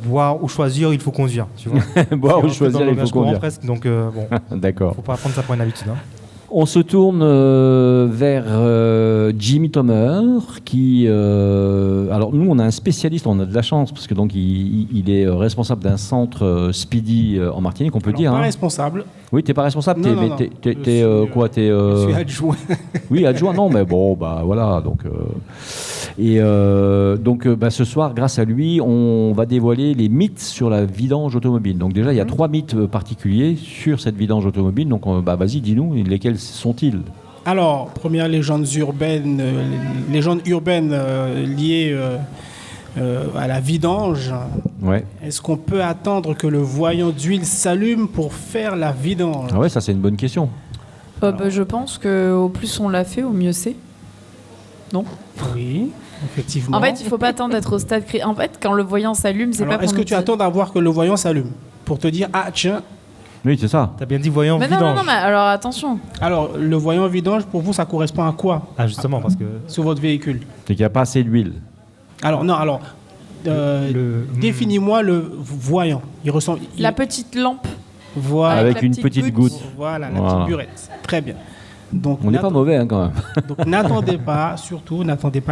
boire ou choisir, il faut conduire. Tu vois. Boire ou choisir, il faut conduire. Presque, donc bon. D'accord. Il ne faut pas prendre ça pour une habitude. Hein. On se tourne vers Jimmy Thomer, qui... alors nous, on a un spécialiste, on a de la chance, parce que donc il est responsable d'un centre Speedy en Martinique, on peut dire. Pas responsable. Oui, t'es pas responsable. T'es quoi? Je suis adjoint. Oui, adjoint. Non, mais bon, bah voilà. Donc ce soir, grâce à lui, on va dévoiler les mythes sur la vidange automobile. Donc déjà, il y a 3 mythes particuliers sur cette vidange automobile. Donc vas-y, dis-nous, lesquels sont-ils? Alors, première légende urbaine liée à la vidange. Ouais. Est-ce qu'on peut attendre que le voyant d'huile s'allume pour faire la vidange? Ah ouais, ça c'est une bonne question. Je pense qu'au plus on l'a fait, au mieux c'est. Non? Oui, effectivement. En fait, il ne faut pas attendre d'être au stade... En fait, quand le voyant s'allume, c'est pas... Est-ce que tu attends d'avoir que le voyant s'allume pour te dire, ah tiens... Oui, c'est ça. T'as bien dit voyant vidange. Non, mais alors attention. Alors, le voyant vidange, pour vous, ça correspond à quoi? Ah, justement, parce que... Sur votre véhicule. C'est qu'il n'y a pas assez d'huile. Définis-moi le voyant. Il ressemble... La petite lampe. Voilà. Avec une petite goutte. Voilà, la petite burette. Très bien. Donc, on n'est pas mauvais quand même. Donc n'attendez pas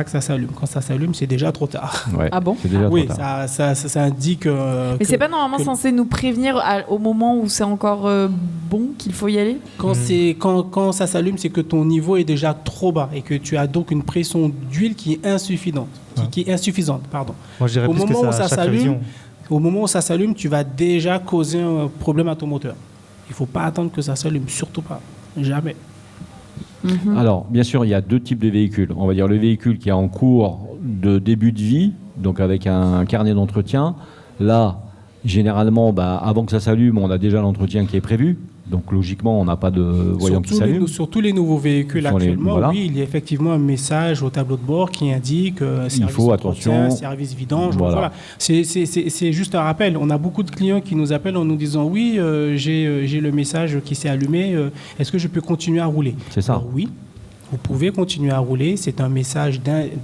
que ça s'allume. Quand ça s'allume, c'est déjà trop tard. Ouais, ah bon? C'est déjà trop tard. Ça indique... Mais c'est pas normalement censé nous prévenir au moment où c'est encore bon qu'il faut y aller? Quand ça s'allume, c'est que ton niveau est déjà trop bas et que tu as donc une pression d'huile qui est insuffisante. Qui est insuffisante, pardon. Moi, je dirais au moment où ça s'allume, tu vas déjà causer un problème à ton moteur. Il ne faut pas attendre que ça s'allume, surtout pas. Jamais. Alors, bien sûr, il y a 2 types de véhicules. On va dire le véhicule qui est en cours de début de vie, donc avec un carnet d'entretien. Là, généralement, avant que ça s'allume, on a déjà l'entretien qui est prévu. Donc, logiquement, on n'a pas de voyant qui s'allume. Sur tous les nouveaux véhicules actuellement, voilà. Oui, il y a effectivement un message au tableau de bord qui indique service entretien, service vidange. Voilà. C'est juste un rappel. On a beaucoup de clients qui nous appellent en nous disant « Oui, j'ai le message qui s'est allumé. Est-ce que je peux continuer à rouler ?» C'est ça. Alors, oui. Vous pouvez continuer à rouler. C'est un message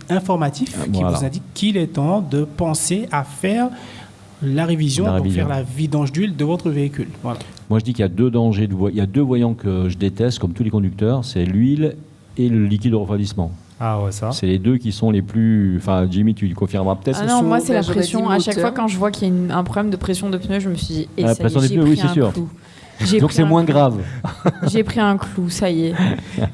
informatif qui vous indique qu'il est temps de penser à faire la révision, donc faire la vidange d'huile de votre véhicule. Voilà. Moi, je dis qu'il y a 2 dangers. Il y a 2 voyants que je déteste, comme tous les conducteurs, c'est l'huile et le liquide de refroidissement. Ah ouais, ça. C'est les 2 qui sont les plus... Enfin, Jimmy, tu confirmeras peut-être. Ah non, moi, c'est la pression. À chaque fois, quand je vois qu'il y a un problème de pression de pneus, je me suis dit... La pression des pneus, oui, c'est sûr. Donc c'est moins grave. J'ai pris un clou, ça y est.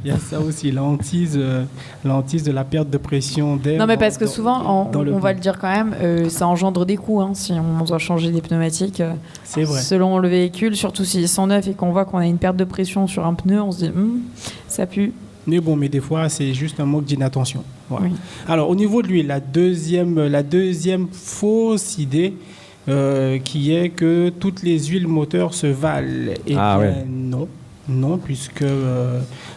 Il y a ça aussi, l'hantise de la perte de pression d'air. Non, mais parce que souvent, on va le dire quand même, ça engendre des coûts si on doit changer des pneumatiques. C'est vrai. Selon le véhicule, surtout s'ils sont neufs et qu'on voit qu'on a une perte de pression sur un pneu, on se dit, ça pue. Mais bon, mais des fois, c'est juste un manque d'inattention. Voilà. Oui. Alors, au niveau de l'huile, la deuxième fausse idée, qui est que toutes les huiles moteurs se valent. Non, puisque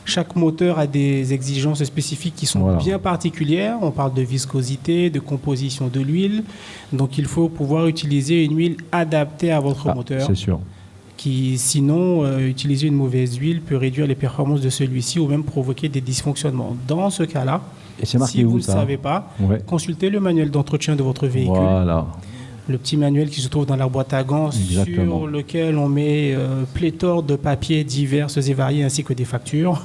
chaque moteur a des exigences spécifiques qui sont bien particulières. On parle de viscosité, de composition de l'huile. Donc, il faut pouvoir utiliser une huile adaptée à votre moteur. C'est sûr. Sinon, utiliser une mauvaise huile peut réduire les performances de celui-ci ou même provoquer des dysfonctionnements. Dans ce cas-là, si vous ne savez pas, consultez le manuel d'entretien de votre véhicule. Voilà. Le petit manuel qui se trouve dans la boîte à gants. Exactement. Sur lequel on met pléthore de papiers divers et variés ainsi que des factures.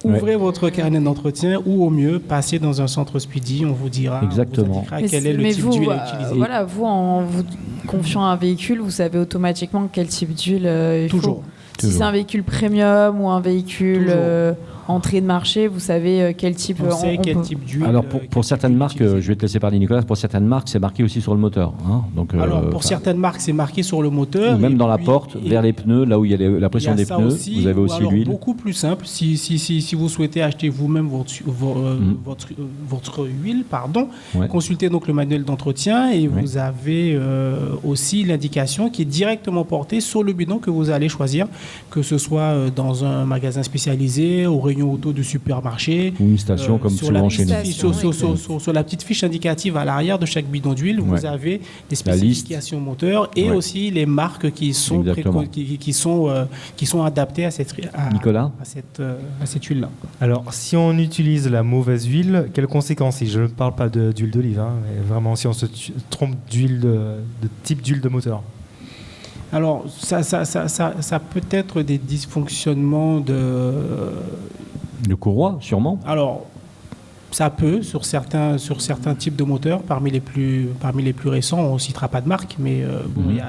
Ouvrez votre carnet d'entretien ou au mieux, passez dans un centre Speedy, on vous dira, exactement. Quel est le type d'huile à utiliser. Voilà, vous, en vous confiant un véhicule, vous savez automatiquement quel type d'huile il faut. Toujours. Si c'est un véhicule premium ou un véhicule entrée de marché, vous savez quel type quel type d'huile. Alors pour certaines marques, je vais te laisser parler Nicolas, pour certaines marques c'est marqué aussi sur le moteur. Hein, donc, alors pour certaines marques c'est marqué sur le moteur. Même dans la porte, vers les pneus, là où il y a la pression des pneus, aussi, vous avez aussi l'huile. Beaucoup plus simple, si vous souhaitez acheter vous-même votre huile, consultez donc le manuel d'entretien et vous avez aussi l'indication qui est directement portée sur le bidon que vous allez choisir, que ce soit dans un magasin spécialisé, au rayon auto du supermarché, ou une station comme souvent chez nous. Sur la petite fiche indicative à l'arrière de chaque bidon d'huile, vous avez les spécifications moteur et aussi les marques qui sont adaptées à cette huile-là. Alors, si on utilise la mauvaise huile, quelles conséquences? Je ne parle pas d'huile d'olive, mais vraiment si on se trompe de type d'huile de moteur. Alors, ça peut être des dysfonctionnements de courroie, sûrement. Alors, ça peut, sur certains types de moteurs, parmi les plus récents, on ne citera pas de marque, mais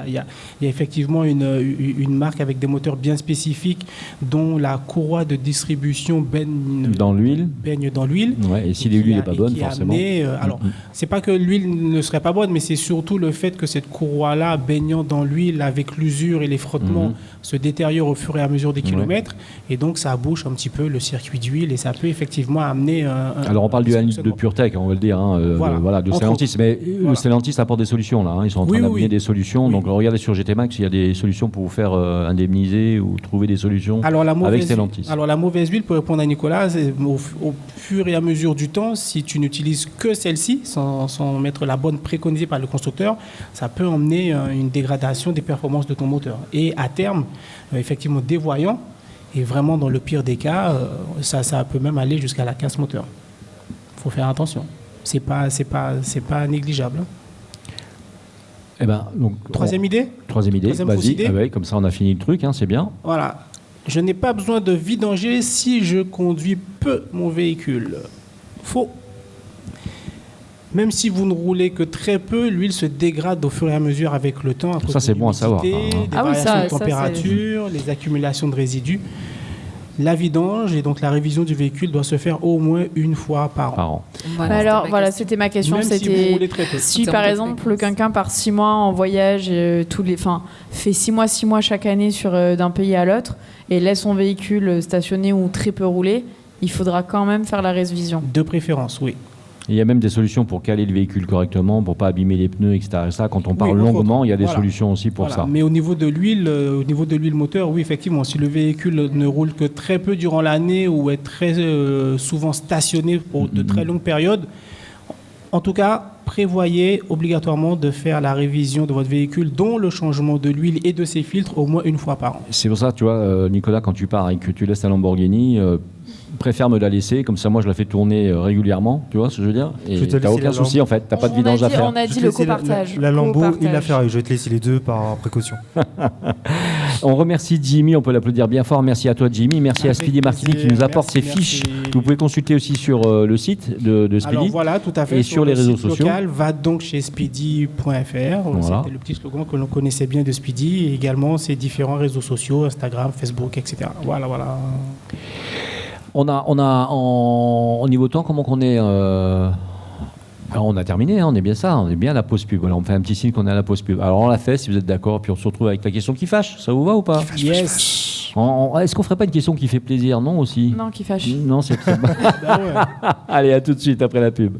il y a effectivement une marque avec des moteurs bien spécifiques dont la courroie de distribution baigne dans l'huile. Ouais, et si l'huile n'est pas bonne, forcément. Alors, c'est pas que l'huile ne serait pas bonne, mais c'est surtout le fait que cette courroie-là, baignant dans l'huile avec l'usure et les frottements, se détériore au fur et à mesure des kilomètres, et donc ça bouche un petit peu le circuit d'huile, et ça peut effectivement amener Alors, on parle du de PureTech, on va le dire, de Stellantis. Mais Stellantis apporte des solutions là. Ils sont en train d'amener des solutions. Donc regardez sur GT Max, il y a des solutions pour vous faire indemniser ou trouver des solutions avec Stellantis. Alors la mauvaise huile, pour répondre à Nicolas, au fur et à mesure du temps, si tu n'utilises que celle-ci, sans mettre la bonne préconisée par le constructeur, ça peut emmener une dégradation des performances de ton moteur. Et à terme, effectivement dévoyant. Et vraiment, dans le pire des cas, ça peut même aller jusqu'à la casse moteur. Faut faire attention. C'est pas négligeable. Eh ben, donc, Troisième idée, vas-y, comme ça on a fini le truc, c'est bien. Voilà. Je n'ai pas besoin de vidanger si je conduis peu mon véhicule. Faux. Même si vous ne roulez que très peu, l'huile se dégrade au fur et à mesure avec le temps. Ça, c'est bon à savoir. Des variations de température, les accumulations de résidus. La vidange et donc la révision du véhicule doit se faire au moins une fois par an. Voilà, c'était ma question. Même si par exemple quelqu'un part 6 mois en voyage, fait 6 mois chaque année d'un pays à l'autre et laisse son véhicule stationné ou très peu rouler, il faudra quand même faire la révision. De préférence, oui. Il y a même des solutions pour caler le véhicule correctement, pour ne pas abîmer les pneus, etc. Quand on parle longuement, il y a des solutions aussi pour ça. Mais au niveau de l'huile moteur, oui, effectivement, si le véhicule ne roule que très peu durant l'année ou est très souvent stationné pour de très longues périodes, en tout cas, prévoyez obligatoirement de faire la révision de votre véhicule, dont le changement de l'huile et de ses filtres au moins une fois par an. C'est pour ça, tu vois, Nicolas, quand tu pars et que tu laisses ta Lamborghini, préfère me la laisser, comme ça moi je la fais tourner régulièrement, tu vois ce que je veux dire, et t'as aucun souci en fait, t'as pas de vidange à faire. On a dit le copartage. La Lambo et la Ferrari, je vais te laisser les deux par précaution. On remercie Jimmy, on peut l'applaudir bien fort, merci à toi Jimmy, merci à Speedy Martini qui nous apporte ces fiches que vous pouvez consulter aussi sur le site de Speedy. Alors voilà, tout à fait, et sur les réseaux sociaux. Va donc chez speedy.fr, c'était le petit slogan que l'on connaissait bien de Speedy, et également ses différents réseaux sociaux, Instagram, Facebook, etc. Voilà. On a au niveau temps, comment qu'on est Alors on a terminé, on est bien ça, on est bien à la pause pub. Voilà, on fait un petit signe qu'on est à la pause pub. Alors on l'a fait, si vous êtes d'accord, puis on se retrouve avec la question qui fâche. Ça vous va ou pas? Yes. Est-ce qu'on ferait pas une question qui fait plaisir? Non aussi. Non, qui fâche. Non, c'est très bon. Allez, à tout de suite après la pub.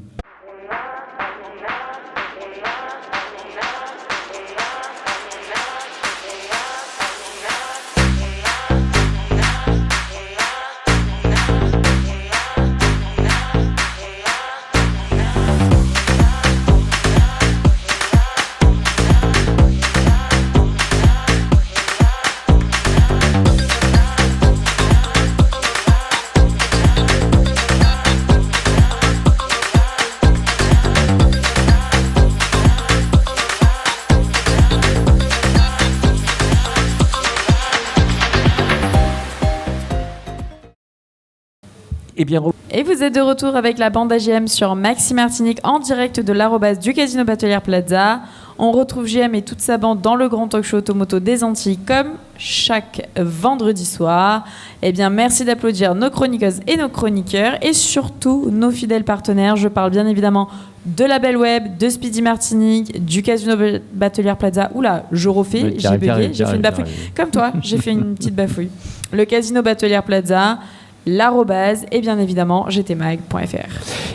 Et vous êtes de retour avec la bande AGM sur Maxi Martinique en direct de l'arrobase du Casino Batelière Plaza. On retrouve JM et toute sa bande dans le grand talk show Automoto des Antilles comme chaque vendredi soir. Eh bien, merci d'applaudir nos chroniqueuses et nos chroniqueurs et surtout nos fidèles partenaires. Je parle bien évidemment de la Belle Web, de Speedy Martinique, du Casino Batelière Plaza. Oula, je refais, j'ai bugué, j'ai fait une bafouille. Comme toi, j'ai fait une petite bafouille. Le Casino Batelière Plaza, l'arrobase et bien évidemment gtmag.fr.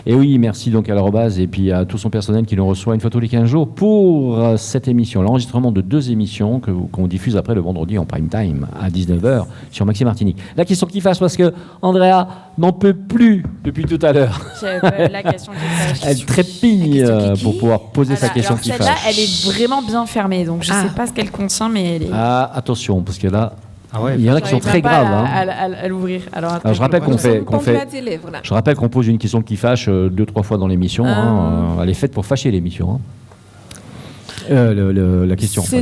Et oui, merci donc à l'arrobase et puis à tout son personnel qui nous reçoit une fois tous les 15 jours pour cette émission, l'enregistrement de 2 émissions qu'on diffuse après le vendredi en prime time à 19h sur Maxi Martinique. La question qui fâche parce que Andrea n'en peut plus depuis tout à l'heure. La question qui fâche. Elle trépigne pour pouvoir poser sa question qui fâche. Celle-là, elle est vraiment bien fermée, donc je ne sais pas ce qu'elle contient, mais elle est... attention, parce que là... il y en a qui sont très graves. À l'ouvrir. Alors, je rappelle je rappelle qu'on pose une question qui fâche 2-3 fois dans l'émission. Elle est faite pour fâcher l'émission. La question. C'est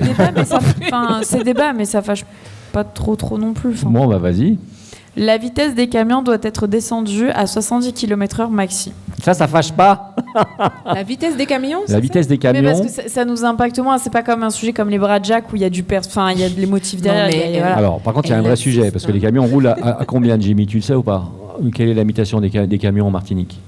débat, mais ça fâche pas trop non plus. Bon, vas-y. La vitesse des camions doit être descendue à 70 km/h maxi. Ça fâche pas. La vitesse des camions. La vitesse des camions. Mais parce que ça nous impacte moins. C'est pas comme un sujet comme les bras de Jack où il y a il y a des motifs derrière. Voilà. Alors, par contre, il y a un vrai sujet parce que les camions roulent à combien, Jimmy? Tu le sais ou pas? Quelle est la limitation des camions en Martinique?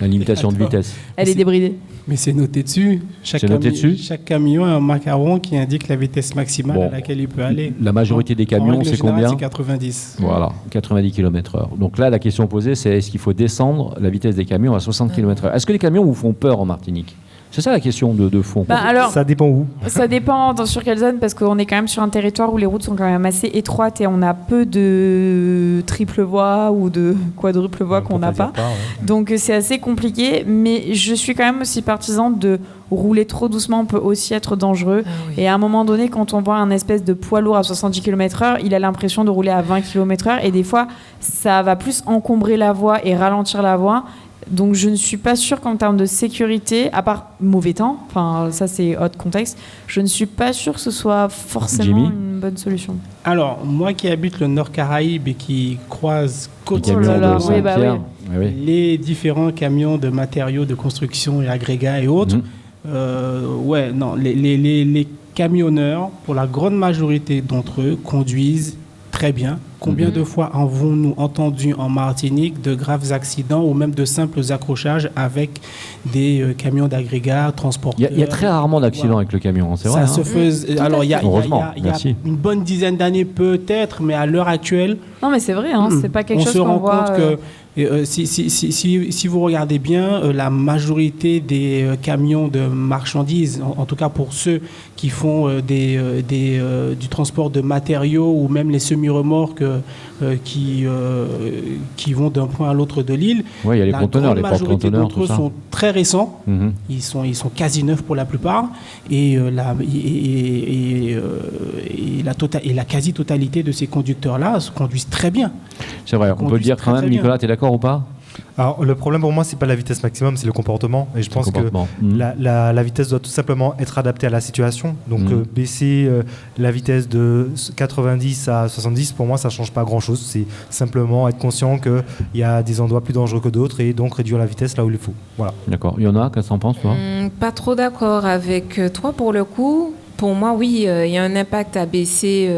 La limitation de vitesse. Elle est débridée. Mais c'est noté dessus. Chaque camion a un macaron qui indique la vitesse maximale à laquelle il peut aller. La majorité des camions, c'est combien? C'est 90. Voilà, 90 km/h. Donc là, la question posée, c'est est-ce qu'il faut descendre la vitesse des camions à 60 km/h? Est-ce que les camions vous font peur en Martinique? C'est ça la question de fond. Alors, ça dépend où? Ça dépend sur quelle zone, parce qu'on est quand même sur un territoire où les routes sont quand même assez étroites et on a peu de triple voie ou de quadruple voie qu'on n'a pas. Donc c'est assez compliqué, mais je suis quand même aussi partisan de rouler trop doucement peut aussi être dangereux. Et à un moment donné, quand on voit un espèce de poids lourd à 70 km/h, il a l'impression de rouler à 20 km/h et des fois, ça va plus encombrer la voie et ralentir la voie. Donc je ne suis pas sûre qu'en termes de sécurité, à part mauvais temps, enfin ça c'est autre contexte, je ne suis pas sûre que ce soit forcément une bonne solution. Alors moi qui habite le Nord Caraïbe et qui croise quotidiennement les différents camions de matériaux de construction et agrégats et autres, les camionneurs, pour la grande majorité d'entre eux, conduisent très bien. Combien de fois avons-nous entendu en Martinique de graves accidents ou même de simples accrochages avec des camions d'agrégats, transporteurs? Il y a très rarement d'accidents avec le camion, c'est vrai. Ça se faisait. Alors, il y a une bonne dizaine d'années peut-être, mais à l'heure actuelle... Non, mais c'est vrai, c'est pas quelque chose qu'on voit... On se rend compte que si vous regardez bien, la majorité des camions de marchandises, en tout cas pour ceux qui font du transport de matériaux ou même les semi-remorques qui vont d'un point à l'autre de l'île, il y a les conteneurs, les porte-conteneurs, la majorité d'entre eux sont très récents. Ils sont quasi neufs pour la plupart et la quasi-totalité de ces conducteurs-là se conduisent très bien. C'est vrai, on peut le dire quand même. Nicolas, tu es d'accord ou pas? Alors, le problème pour moi, c'est pas la vitesse maximum, c'est le comportement. Et je pense que la vitesse doit tout simplement être adaptée à la situation. Donc, baisser la vitesse de 90 à 70, pour moi, ça change pas grand-chose. C'est simplement être conscient qu'il y a des endroits plus dangereux que d'autres et donc réduire la vitesse là où il faut. Voilà. D'accord. Il y en a, qu'est-ce que t'en penses, toi? Pas trop d'accord avec toi pour le coup. Pour moi, oui, il y a un impact à baisser...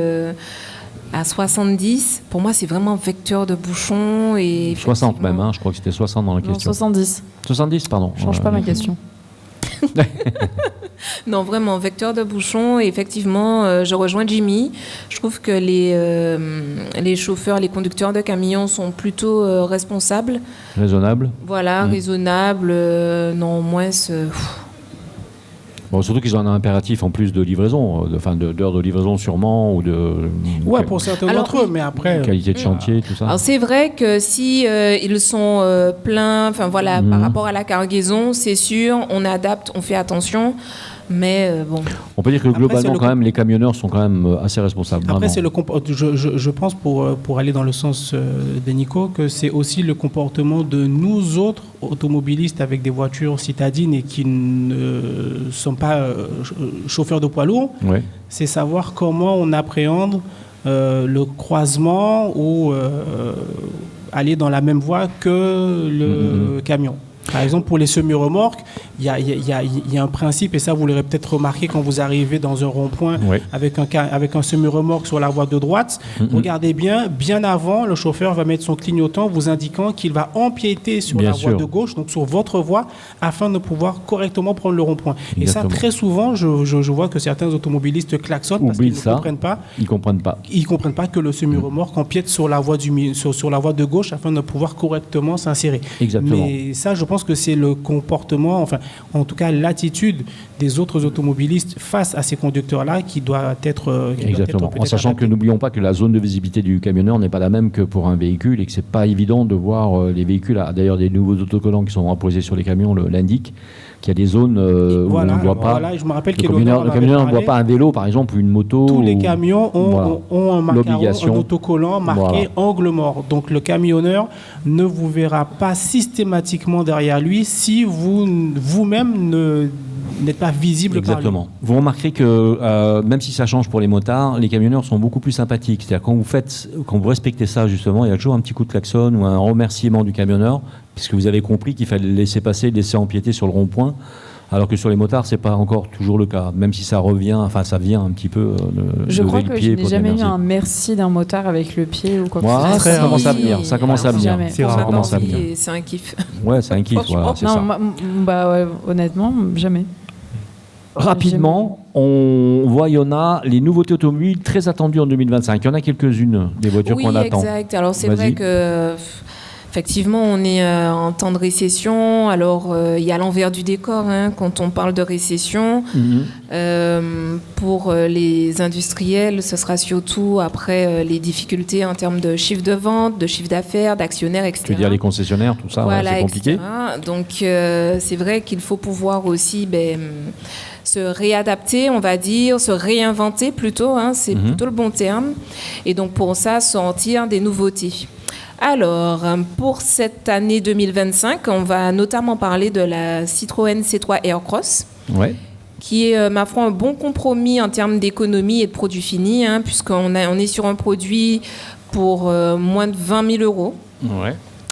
à 70, pour moi, c'est vraiment vecteur de bouchon. Et 60 même, je crois que c'était 60 dans la question. 70. 70, pardon. Change pas ma question. Non, vraiment, vecteur de bouchon. Et effectivement, je rejoins Jimmy. Je trouve que les chauffeurs, les conducteurs de camions sont plutôt responsables. Raisonnables. Voilà, raisonnables. Non, moins... Bon, surtout qu'ils ont un impératif en plus de livraison, d'heures de livraison sûrement, ou de... pour certains d'entre eux, mais après... Qualité de chantier, tout ça. Alors c'est vrai que si ils sont pleins, par rapport à la cargaison, c'est sûr, on adapte, on fait attention, mais bon... On peut dire que globalement, quand même, les camionneurs sont quand même assez responsables. Après, c'est je pense, pour aller dans le sens de Nico, que c'est aussi le comportement de nous autres automobilistes avec des voitures citadines et qui ne sont pas chauffeurs de poids lourds. Ouais. C'est savoir comment on appréhende le croisement ou aller dans la même voie que le camion. Par exemple, pour les semi-remorques, il y a un principe, et ça vous l'aurez peut-être remarqué quand vous arrivez dans un rond-point avec un semi-remorque sur la voie de droite. Regardez bien avant, le chauffeur va mettre son clignotant vous indiquant qu'il va empiéter sur la voie de gauche, donc sur votre voie, afin de pouvoir correctement prendre le rond-point. Et ça, très souvent, je vois que certains automobilistes klaxonnent parce qu'ils ne comprennent pas. Ils comprennent pas que le semi-remorque empiète sur la voie sur la voie de gauche afin de pouvoir correctement s'insérer. Exactement. Mais ça, je pense que c'est le comportement, enfin, en tout cas, l'attitude des autres automobilistes face à ces conducteurs-là qui doit être. Exactement. En sachant que n'oublions pas que la zone de visibilité du camionneur n'est pas la même que pour un véhicule et que c'est pas évident de voir les véhicules. D'ailleurs, des nouveaux autocollants qui sont apposés sur les camions l'indiquent. Qu'il y a des zones où on ne voit pas. Je me rappelle le camionneur ne voit pas un vélo, par exemple, ou une moto. Tous les camions ont un autocollant marqué angle mort. Donc le camionneur ne vous verra pas systématiquement derrière lui si vous-même n'êtes pas visible. Exactement. Par lui. Vous remarquerez que même si ça change pour les motards, les camionneurs sont beaucoup plus sympathiques. C'est-à-dire quand vous respectez ça justement, il y a toujours un petit coup de klaxon ou un remerciement du camionneur, puisque vous avez compris qu'il fallait laisser passer, laisser empiéter sur le rond-point. Alors que sur les motards, c'est pas encore toujours le cas, même si ça revient, enfin ça vient un petit peu. Je crois que je n'ai jamais eu un merci d'un motard avec le pied ou quoi que ce soit. Ça commence à venir. Ça commence à venir. Ça commence à venir. C'est un kiff. Ouais, c'est un kiff. Voilà, c'est ça. Honnêtement, jamais. Rapidement, on voit, il y en a les nouveautés automobiles très attendues en 2025. Il y en a quelques-unes des voitures qu'on attend. Oui, exact. Alors c'est vrai que effectivement, on est en temps de récession. Alors, il y a l'envers du décor quand on parle de récession. Pour les industriels, ce sera surtout après les difficultés en termes de chiffre de vente, de chiffre d'affaires, d'actionnaires, etc. Tu veux dire les concessionnaires, tout ça, voilà, c'est compliqué. Etc. Donc, c'est vrai qu'il faut pouvoir aussi se réadapter, on va dire, se réinventer plutôt. C'est plutôt le bon terme. Et donc, pour ça, sortir des nouveautés. Alors, pour cette année 2025, on va notamment parler de la Citroën C3 Aircross, qui est, ma foi, un bon compromis en termes d'économie et de produit fini, puisqu'on est sur un produit pour moins de 20 000 euros.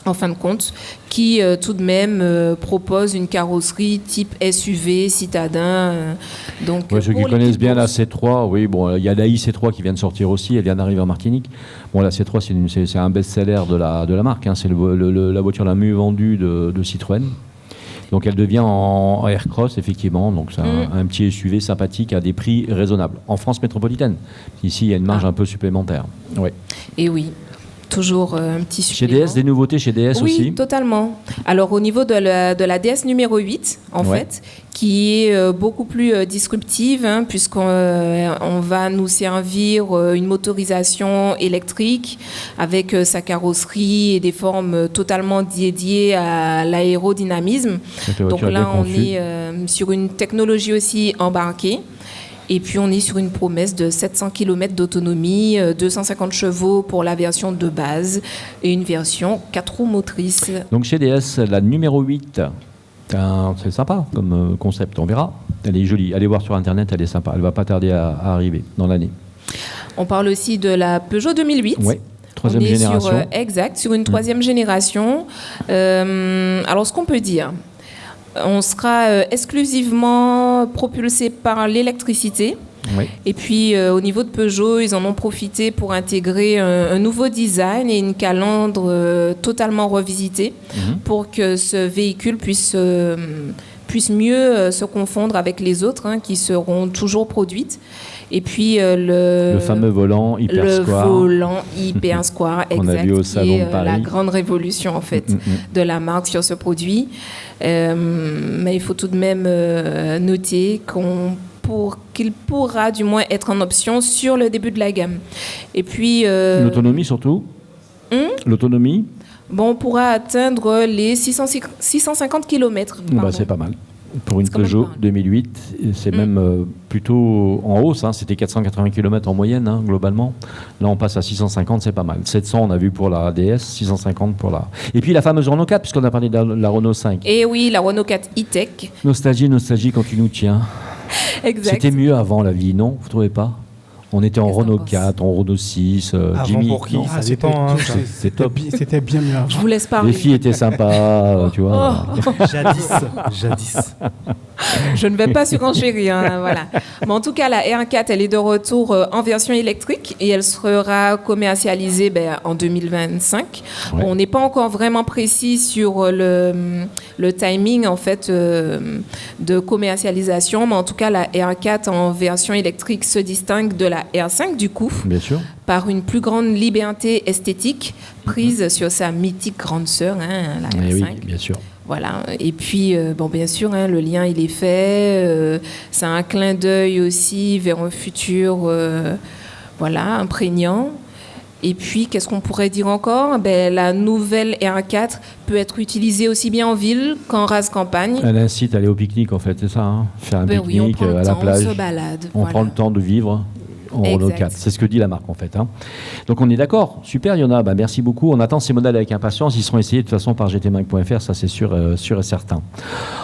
En fin de compte, qui tout de même propose une carrosserie type SUV citadin. Donc, ceux qui connaissent bien la C3, il y a la i-C3 qui vient de sortir aussi, elle vient d'arriver en Martinique. Bon, la C3, c'est un best-seller de la marque, c'est la voiture la mieux vendue de Citroën. Donc elle devient en Aircross, effectivement. Donc c'est un petit SUV sympathique à des prix raisonnables. En France métropolitaine. Ici, il y a une marge un peu supplémentaire. Et oui. Toujours un petit supplément. Chez DS, des nouveautés chez DS aussi ? Oui, totalement. Alors, au niveau de la DS numéro 8, en fait, qui est beaucoup plus disruptive, puisqu'on va nous servir une motorisation électrique avec sa carrosserie et des formes totalement dédiées à l'aérodynamisme. Donc là, on est sur une technologie aussi embarquée. Et puis, on est sur une promesse de 700 km d'autonomie, 250 chevaux pour la version de base et une version 4 roues motrices. Donc, chez DS, la numéro 8, c'est sympa comme concept, on verra. Elle est jolie. Allez voir sur Internet, elle est sympa. Elle ne va pas tarder à arriver dans l'année. On parle aussi de la Peugeot 2008. Oui. Troisième génération. Sur une troisième génération. Alors, ce qu'on peut dire... On sera exclusivement propulsé par l'électricité. Et puis, au niveau de Peugeot, ils en ont profité pour intégrer un nouveau design et une calandre totalement revisitée pour que ce véhicule puisse mieux se confondre avec les autres qui seront toujours produites. Et puis le fameux volant Hypersquare. Le volant Hypersquare, exact. On a vu au salon de Paris. La grande révolution en fait de la marque sur ce produit. Mais il faut tout de même noter qu'il pourra du moins être en option sur le début de la gamme. Et puis l'autonomie surtout. L'autonomie. On pourra atteindre les 650 km. C'est pas mal. Pour une Peugeot 2008, c'est même plutôt en hausse. C'était 480 km en moyenne, globalement. Là, on passe à 650, c'est pas mal. 700, on a vu pour la DS, 650 pour la... Et puis la fameuse Renault 4, puisqu'on a parlé de la Renault 5. Et oui, la Renault 4 e-Tech. Nostalgie quand tu nous tiens. Exact. C'était mieux avant, la vie, non ? Vous trouvez pas ? On était en Renault 4, en Renault 6, Jimmy. Pour qui ça dépend. C'est top. C'était bien mieux. Je vous laisse parler. Les filles étaient sympas, tu vois. Jadis. Je ne vais pas surenchérir, voilà. Mais en tout cas, la R4, elle est de retour en version électrique et elle sera commercialisée en 2025. Ouais. On n'est pas encore vraiment précis sur le timing en fait de commercialisation, mais en tout cas, la R4 en version électrique se distingue de la R5 du coup. Bien sûr. Par une plus grande liberté esthétique prise sur sa mythique grande sœur, la R5. Oui, bien sûr. Voilà. Et puis, bien sûr, le lien, il est fait. C'est un clin d'œil aussi vers un futur imprégnant. Et puis, qu'est-ce qu'on pourrait dire encore ? La nouvelle R4 peut être utilisée aussi bien en ville qu'en race campagne. Elle incite à aller au pique-nique, en fait, c'est ça, faire un pique-nique à la plage. On se balade. On prend le temps de vivre en Renault 4. C'est ce que dit la marque, en fait. Donc, on est d'accord. Super, Yona. Merci beaucoup. On attend ces modèles avec impatience. Ils seront essayés de toute façon par gtmag.fr, ça c'est sûr et certain.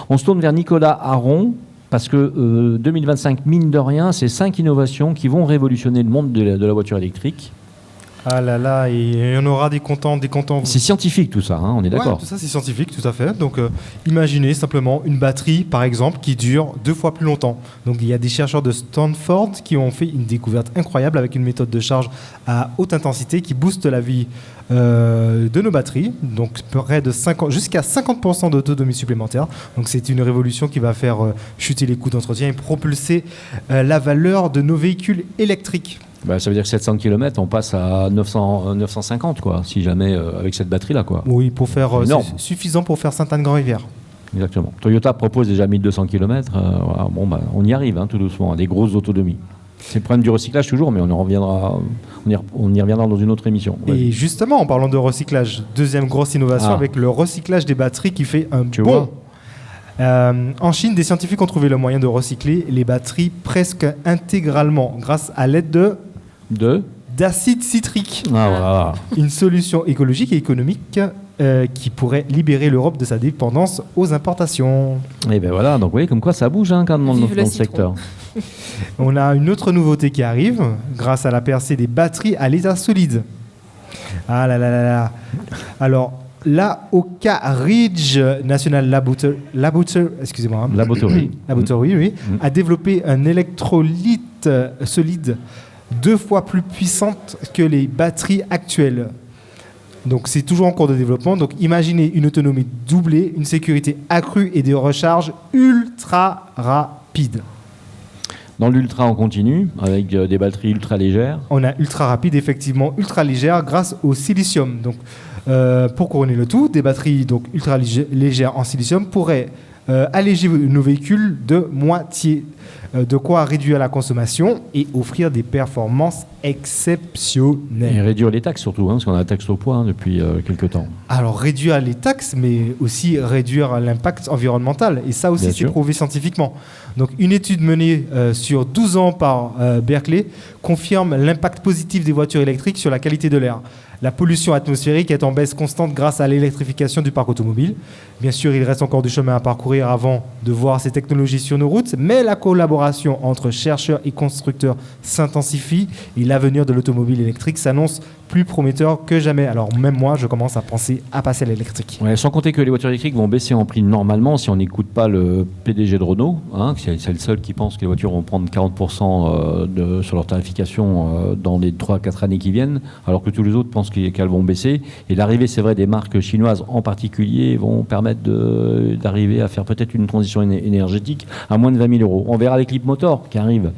On se tourne vers Nicolas Aron. Parce que 2025, mine de rien, c'est 5 innovations qui vont révolutionner le monde de la voiture électrique. Ah là là, et on aura des comptants. C'est scientifique tout ça, on est d'accord. Ouais, tout ça c'est scientifique, tout à fait. Donc imaginez simplement une batterie, par exemple, qui dure 2 fois plus longtemps. Donc il y a des chercheurs de Stanford qui ont fait une découverte incroyable avec une méthode de charge à haute intensité qui booste la vie de nos batteries. Donc près de jusqu'à 50% d'autonomie supplémentaire. Donc c'est une révolution qui va faire chuter les coûts d'entretien et propulser la valeur de nos véhicules électriques. Ça veut dire que 700 km, on passe à 950, quoi, si jamais, avec cette batterie-là, quoi. Oui, c'est suffisant pour faire Sainte-Anne-Grand-Rivière. Exactement. Toyota propose déjà 1200 km. On y arrive, tout doucement, à des grosses autonomies. C'est le problème du recyclage toujours, mais on y reviendra dans une autre émission. Ouais. Et justement, en parlant de recyclage, deuxième grosse innovation avec le recyclage des batteries qui fait un bond. En Chine, des scientifiques ont trouvé le moyen de recycler les batteries presque intégralement grâce à l'aide d'acide citrique. Voilà. Une solution écologique et économique qui pourrait libérer l'Europe de sa dépendance aux importations. Et voilà, donc vous voyez comme quoi ça bouge quand même dans le secteur. On a une autre nouveauté qui arrive grâce à la percée des batteries à l'état solide. Ah là là là là. Alors, la Oak Ridge National Laboratory, a développé un électrolyte solide 2 fois plus puissante que les batteries actuelles. Donc c'est toujours en cours de développement. Donc imaginez une autonomie doublée, une sécurité accrue et des recharges ultra rapides. Dans l'ultra, on continue avec des batteries ultra légères. On a ultra rapide, effectivement, ultra légère grâce au silicium. Donc pour couronner le tout, des batteries donc ultra légères en silicium pourraient alléger nos véhicules de moitié. De quoi réduire la consommation et offrir des performances exceptionnelles. Et réduire les taxes surtout, parce qu'on a la taxe au poids depuis quelques temps. Alors réduire les taxes, mais aussi réduire l'impact environnemental. Et ça aussi, c'est prouvé scientifiquement. Donc une étude menée sur 12 ans par Berkeley confirme l'impact positif des voitures électriques sur la qualité de l'air. La pollution atmosphérique est en baisse constante grâce à l'électrification du parc automobile. Bien sûr, il reste encore du chemin à parcourir avant de voir ces technologies sur nos routes, mais la collaboration entre chercheurs et constructeurs s'intensifie et l'avenir de l'automobile électrique s'annonce plus prometteur que jamais. Alors même moi, je commence à penser à passer à l'électrique. Ouais, sans compter que les voitures électriques vont baisser en prix normalement si on n'écoute pas le PDG de Renault, c'est le seul qui pense que les voitures vont prendre 40% sur leur tarification dans les 3-4 années qui viennent, alors que tous les autres pensent qu'elles vont baisser. Et l'arrivée, c'est vrai, des marques chinoises en particulier vont permettre d'arriver à faire peut-être une transition énergétique à moins de 20 000 euros. On verra les Clipmotor qui arrivent,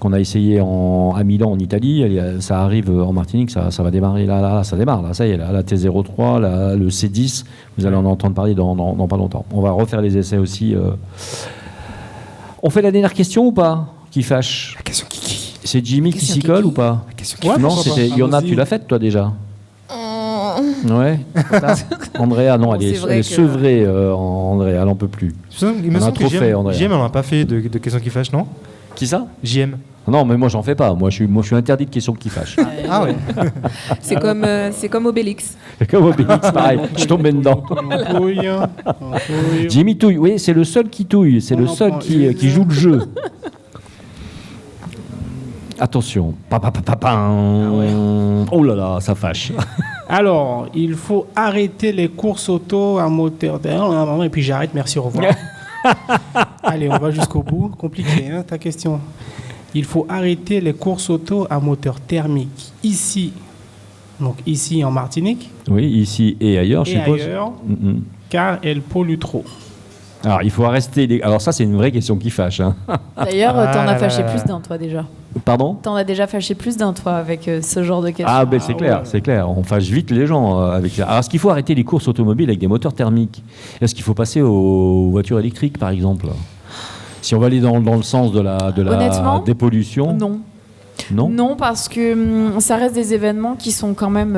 qu'on a essayé à Milan, en Italie. Ça arrive en Martinique, ça va démarrer. Là, ça démarre. Là, ça y est, la T03, le C10, vous allez en entendre parler dans pas longtemps. On va refaire les essais aussi. On fait la dernière question ou pas ? Qui fâche ? La question qui ? C'est Jimmy qui s'y colle ou pas ? La question qui Non, c'était Yona, tu l'as faite toi déjà ? Ouais. Andrea, non, elle est sevrée, Andrea, elle n'en peut plus. Il me semble que JM n'en a pas fait de questions qui fâchent, non ? Qui ça ? JM. Non, mais moi, j'en fais pas. Moi, je suis interdit de questions qui fâchent. Ah ouais. C'est comme Obélix. C'est comme Obélix, pareil. Je tombais dedans. Jimmy touille. Oui, c'est le seul qui touille. C'est le seul qui joue le jeu. Attention. Oh là là, ça fâche. Alors, il faut arrêter les courses auto à moteur thermique. Et puis j'arrête, merci, au revoir. Allez, on va jusqu'au bout. Compliqué, hein, ta question. Il faut arrêter les courses auto à moteur thermique. Ici, donc ici en Martinique. Oui, ici et ailleurs, je suppose. Ailleurs, car elles polluent trop. Alors, il faut arrêter les... Alors ça, c'est une vraie question qui fâche. Hein. D'ailleurs, t'en as fâché plus d'un, toi, déjà. Pardon ? T'en as déjà fâché plus d'un, toi, avec ce genre de questions. Ah, ben c'est clair, c'est clair. On fâche vite les gens avec ça. Alors, est-ce qu'il faut arrêter les courses automobiles avec des moteurs thermiques ? Est-ce qu'il faut passer aux voitures électriques, par exemple ? Si on va aller dans le sens de la dépollution. Non. Non, non, parce que ça reste des événements qui sont quand même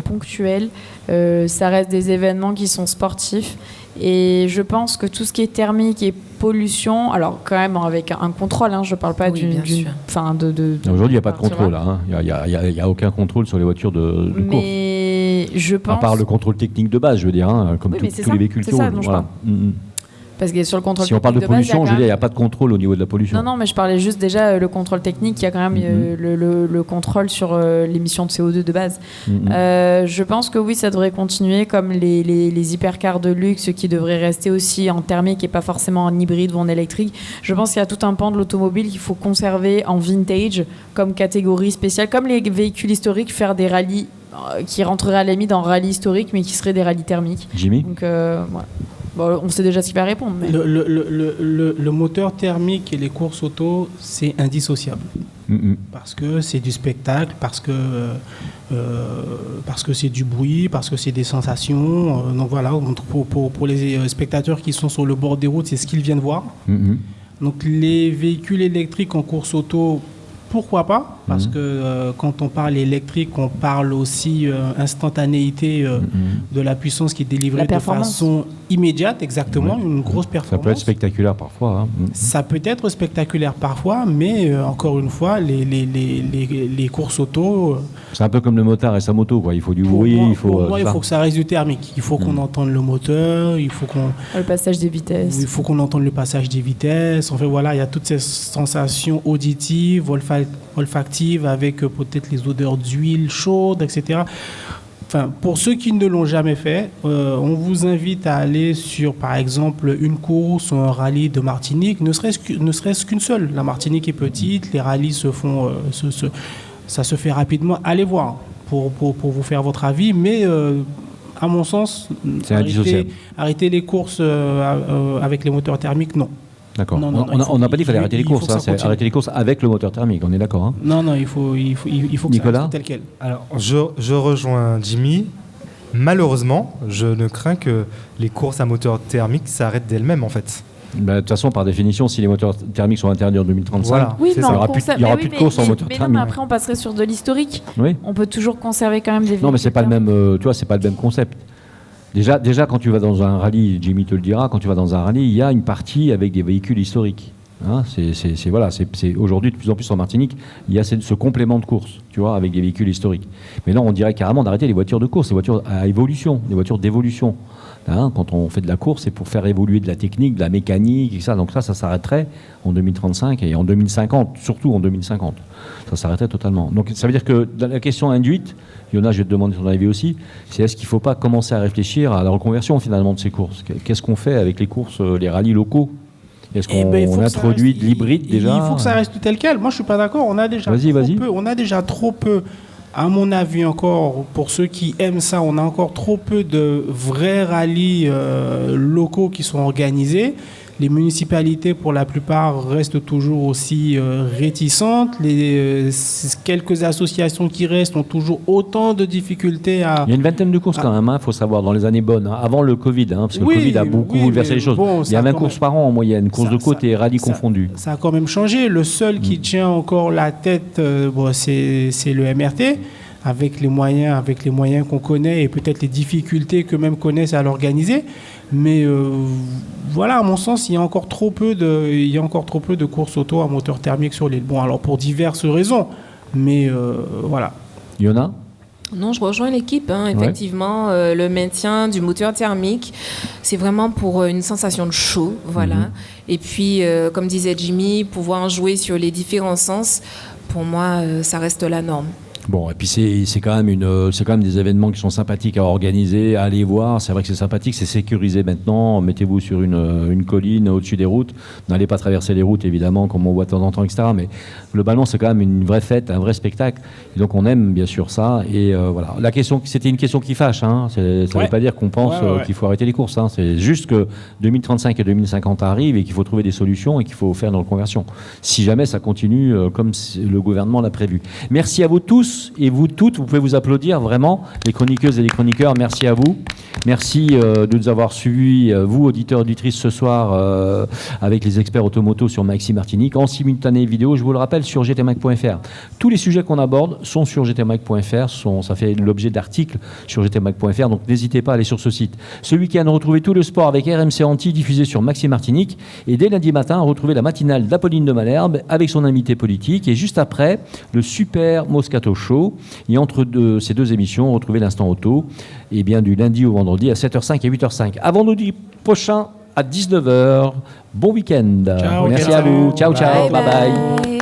ponctuels. Ça reste des événements qui sont sportifs. Et je pense que tout ce qui est thermique et pollution, alors quand même avec un contrôle, hein, je ne parle pas d'une... Aujourd'hui, il n'y a pas de contrôle. Hein. Il n'y a aucun contrôle sur les voitures de course. Mais je pense... À part le contrôle technique de base, je veux dire, hein, comme tous les véhicules qui roulent. Voilà. Parce que sur le contrôle si on parle de pollution, il n'y a pas de contrôle au niveau de la pollution. Non, mais je parlais juste déjà le contrôle technique. Il y a quand même le contrôle sur l'émission de CO2 de base. Je pense que oui, ça devrait continuer comme les hypercars de luxe qui devraient rester aussi en thermique et pas forcément en hybride ou en électrique. Je pense qu'il y a tout un pan de l'automobile qu'il faut conserver en vintage comme catégorie spéciale, comme les véhicules historiques, faire des rallyes qui rentreraient à la limite en rallye historique mais qui seraient des rallyes thermiques. Jimmy ? Donc, voilà. Bon, on sait déjà ce qu'il va répondre. Mais... Le moteur thermique et les courses auto, c'est indissociable. Parce que c'est du spectacle, parce que c'est du bruit, parce que c'est des sensations. Donc voilà, pour les spectateurs qui sont sur le bord des routes, c'est ce qu'ils viennent voir. Donc les véhicules électriques en course auto, pourquoi pas ? Parce que quand on parle électrique, on parle aussi instantanéité de la puissance qui est délivrée de façon immédiate, exactement, une grosse performance. Ça peut être spectaculaire parfois. Hein. Ça peut être spectaculaire parfois, mais encore une fois, les courses auto... c'est un peu comme le motard et sa moto, quoi. Il faut du bruit, il faut que ça reste du thermique. Il faut qu'on entende le moteur, il faut qu'on... Le passage des vitesses. Il faut qu'on entende le passage des vitesses. En fait, voilà, il y a toutes ces sensations auditives, olfactives, avec peut-être les odeurs d'huile chaude, etc. Enfin, pour ceux qui ne l'ont jamais fait, on vous invite à aller sur, par exemple, une course ou un rallye de Martinique, ne serait-ce qu'une seule. La Martinique est petite, les rallyes se font, ça se fait rapidement. Allez voir pour vous faire votre avis, mais à mon sens, arrêter les courses avec les moteurs thermiques, non. D'accord. On n'a pas dit qu'il fallait arrêter les courses. C'est arrêter les courses avec le moteur thermique. On est d'accord. Hein. Non, il faut que Nicolas, ça reste tel quel. Alors, je rejoins Jimmy. Malheureusement, je ne crains que les courses à moteur thermique s'arrêtent d'elles-mêmes, en fait. De toute façon, par définition, si les moteurs thermiques sont interdits en 2035, voilà. Oui, mais il n'y aura plus de courses en moteur thermique. Non, mais après, on passerait sur de l'historique. Oui. On peut toujours conserver quand même des véhicules. Non, mais c'est pas le même. Tu vois, c'est pas le même concept. Déjà, quand tu vas dans un rallye, Jimmy te le dira, quand tu vas dans un rallye, il y a une partie avec des véhicules historiques. Hein, c'est aujourd'hui de plus en plus en Martinique, il y a ce complément de course, tu vois, avec des véhicules historiques. Mais non, on dirait carrément d'arrêter les voitures de course, les voitures à évolution, les voitures d'évolution. Hein, quand on fait de la course, c'est pour faire évoluer de la technique, de la mécanique, et ça. Donc ça s'arrêterait en 2035 et en 2050, surtout en 2050. Ça s'arrêterait totalement. Donc ça veut dire que dans la question induite, Yona, je vais te demander ton avis aussi, c'est est-ce qu'il ne faut pas commencer à réfléchir à la reconversion finalement de ces courses ? Qu'est-ce qu'on fait avec les courses, les rallyes locaux ? Est-ce qu'on introduit de l'hybride déjà ? Il faut que ça reste tel quel. Moi, je ne suis pas d'accord. On a déjà trop peu. À mon avis, encore, pour ceux qui aiment ça, on a encore trop peu de vrais rallyes locaux qui sont organisés. Les municipalités, pour la plupart, restent toujours aussi réticentes. Les quelques associations qui restent ont toujours autant de difficultés à... Il y a une vingtaine de courses quand même, il faut savoir, dans les années bonnes, hein, avant le Covid, hein, parce que le Covid a beaucoup bouleversé les choses. Bon, il y a 20 courses par an en moyenne, courses de côte et rallyes confondus. Ça a quand même changé. Le seul qui tient encore la tête, c'est le MRT. Avec les moyens qu'on connaît et peut-être les difficultés qu'eux-mêmes connaissent à l'organiser. Mais voilà, à mon sens, il y a encore trop peu de courses auto à moteur thermique sur l'île. Bon, alors pour diverses raisons, mais voilà. Yona ? Non, je rejoins l'équipe. Effectivement, le maintien du moteur thermique, c'est vraiment pour une sensation de chaud, voilà. Et puis, comme disait Jimmy, pouvoir jouer sur les différents sens, pour moi, ça reste la norme. Bon, et puis c'est quand même des événements qui sont sympathiques à organiser, à aller voir. C'est vrai que c'est sympathique, c'est sécurisé maintenant. Mettez-vous sur une colline au-dessus des routes. N'allez pas traverser les routes, évidemment, comme on voit de temps en temps, etc. Mais globalement, c'est quand même une vraie fête, un vrai spectacle. Et donc, on aime bien sûr ça. Et voilà. La question, c'était une question qui fâche. Ça ne veut pas dire qu'on pense qu'il faut arrêter les courses. C'est juste que 2035 et 2050 arrivent et qu'il faut trouver des solutions et qu'il faut faire une reconversion. Si jamais ça continue comme le gouvernement l'a prévu. Merci à vous tous. Et vous toutes, vous pouvez vous applaudir vraiment, les chroniqueuses et les chroniqueurs, merci à vous. Merci de nous avoir suivis, vous auditeurs, auditrices, ce soir avec les experts automoto sur Maxi Martinique, en simultané vidéo, je vous le rappelle, sur gtmac.fr. Tous les sujets qu'on aborde sont sur gtmac.fr, ça fait l'objet d'articles sur gtmac.fr, donc n'hésitez pas à aller sur ce site. Ce week-end, retrouvez tout le sport avec RMC Anti, diffusé sur Maxi Martinique, et dès lundi matin, retrouvez la matinale d'Apolline de Malherbe avec son invité politique, et juste après, le super Moscato Show. Et entre ces deux émissions, retrouvez l'instant auto, et bien du lundi au vendredi à 7h05 et 8h05. À vendredi prochain à 19h. Bon week-end. Ciao, merci à vous. Ciao, ciao. Bye bye.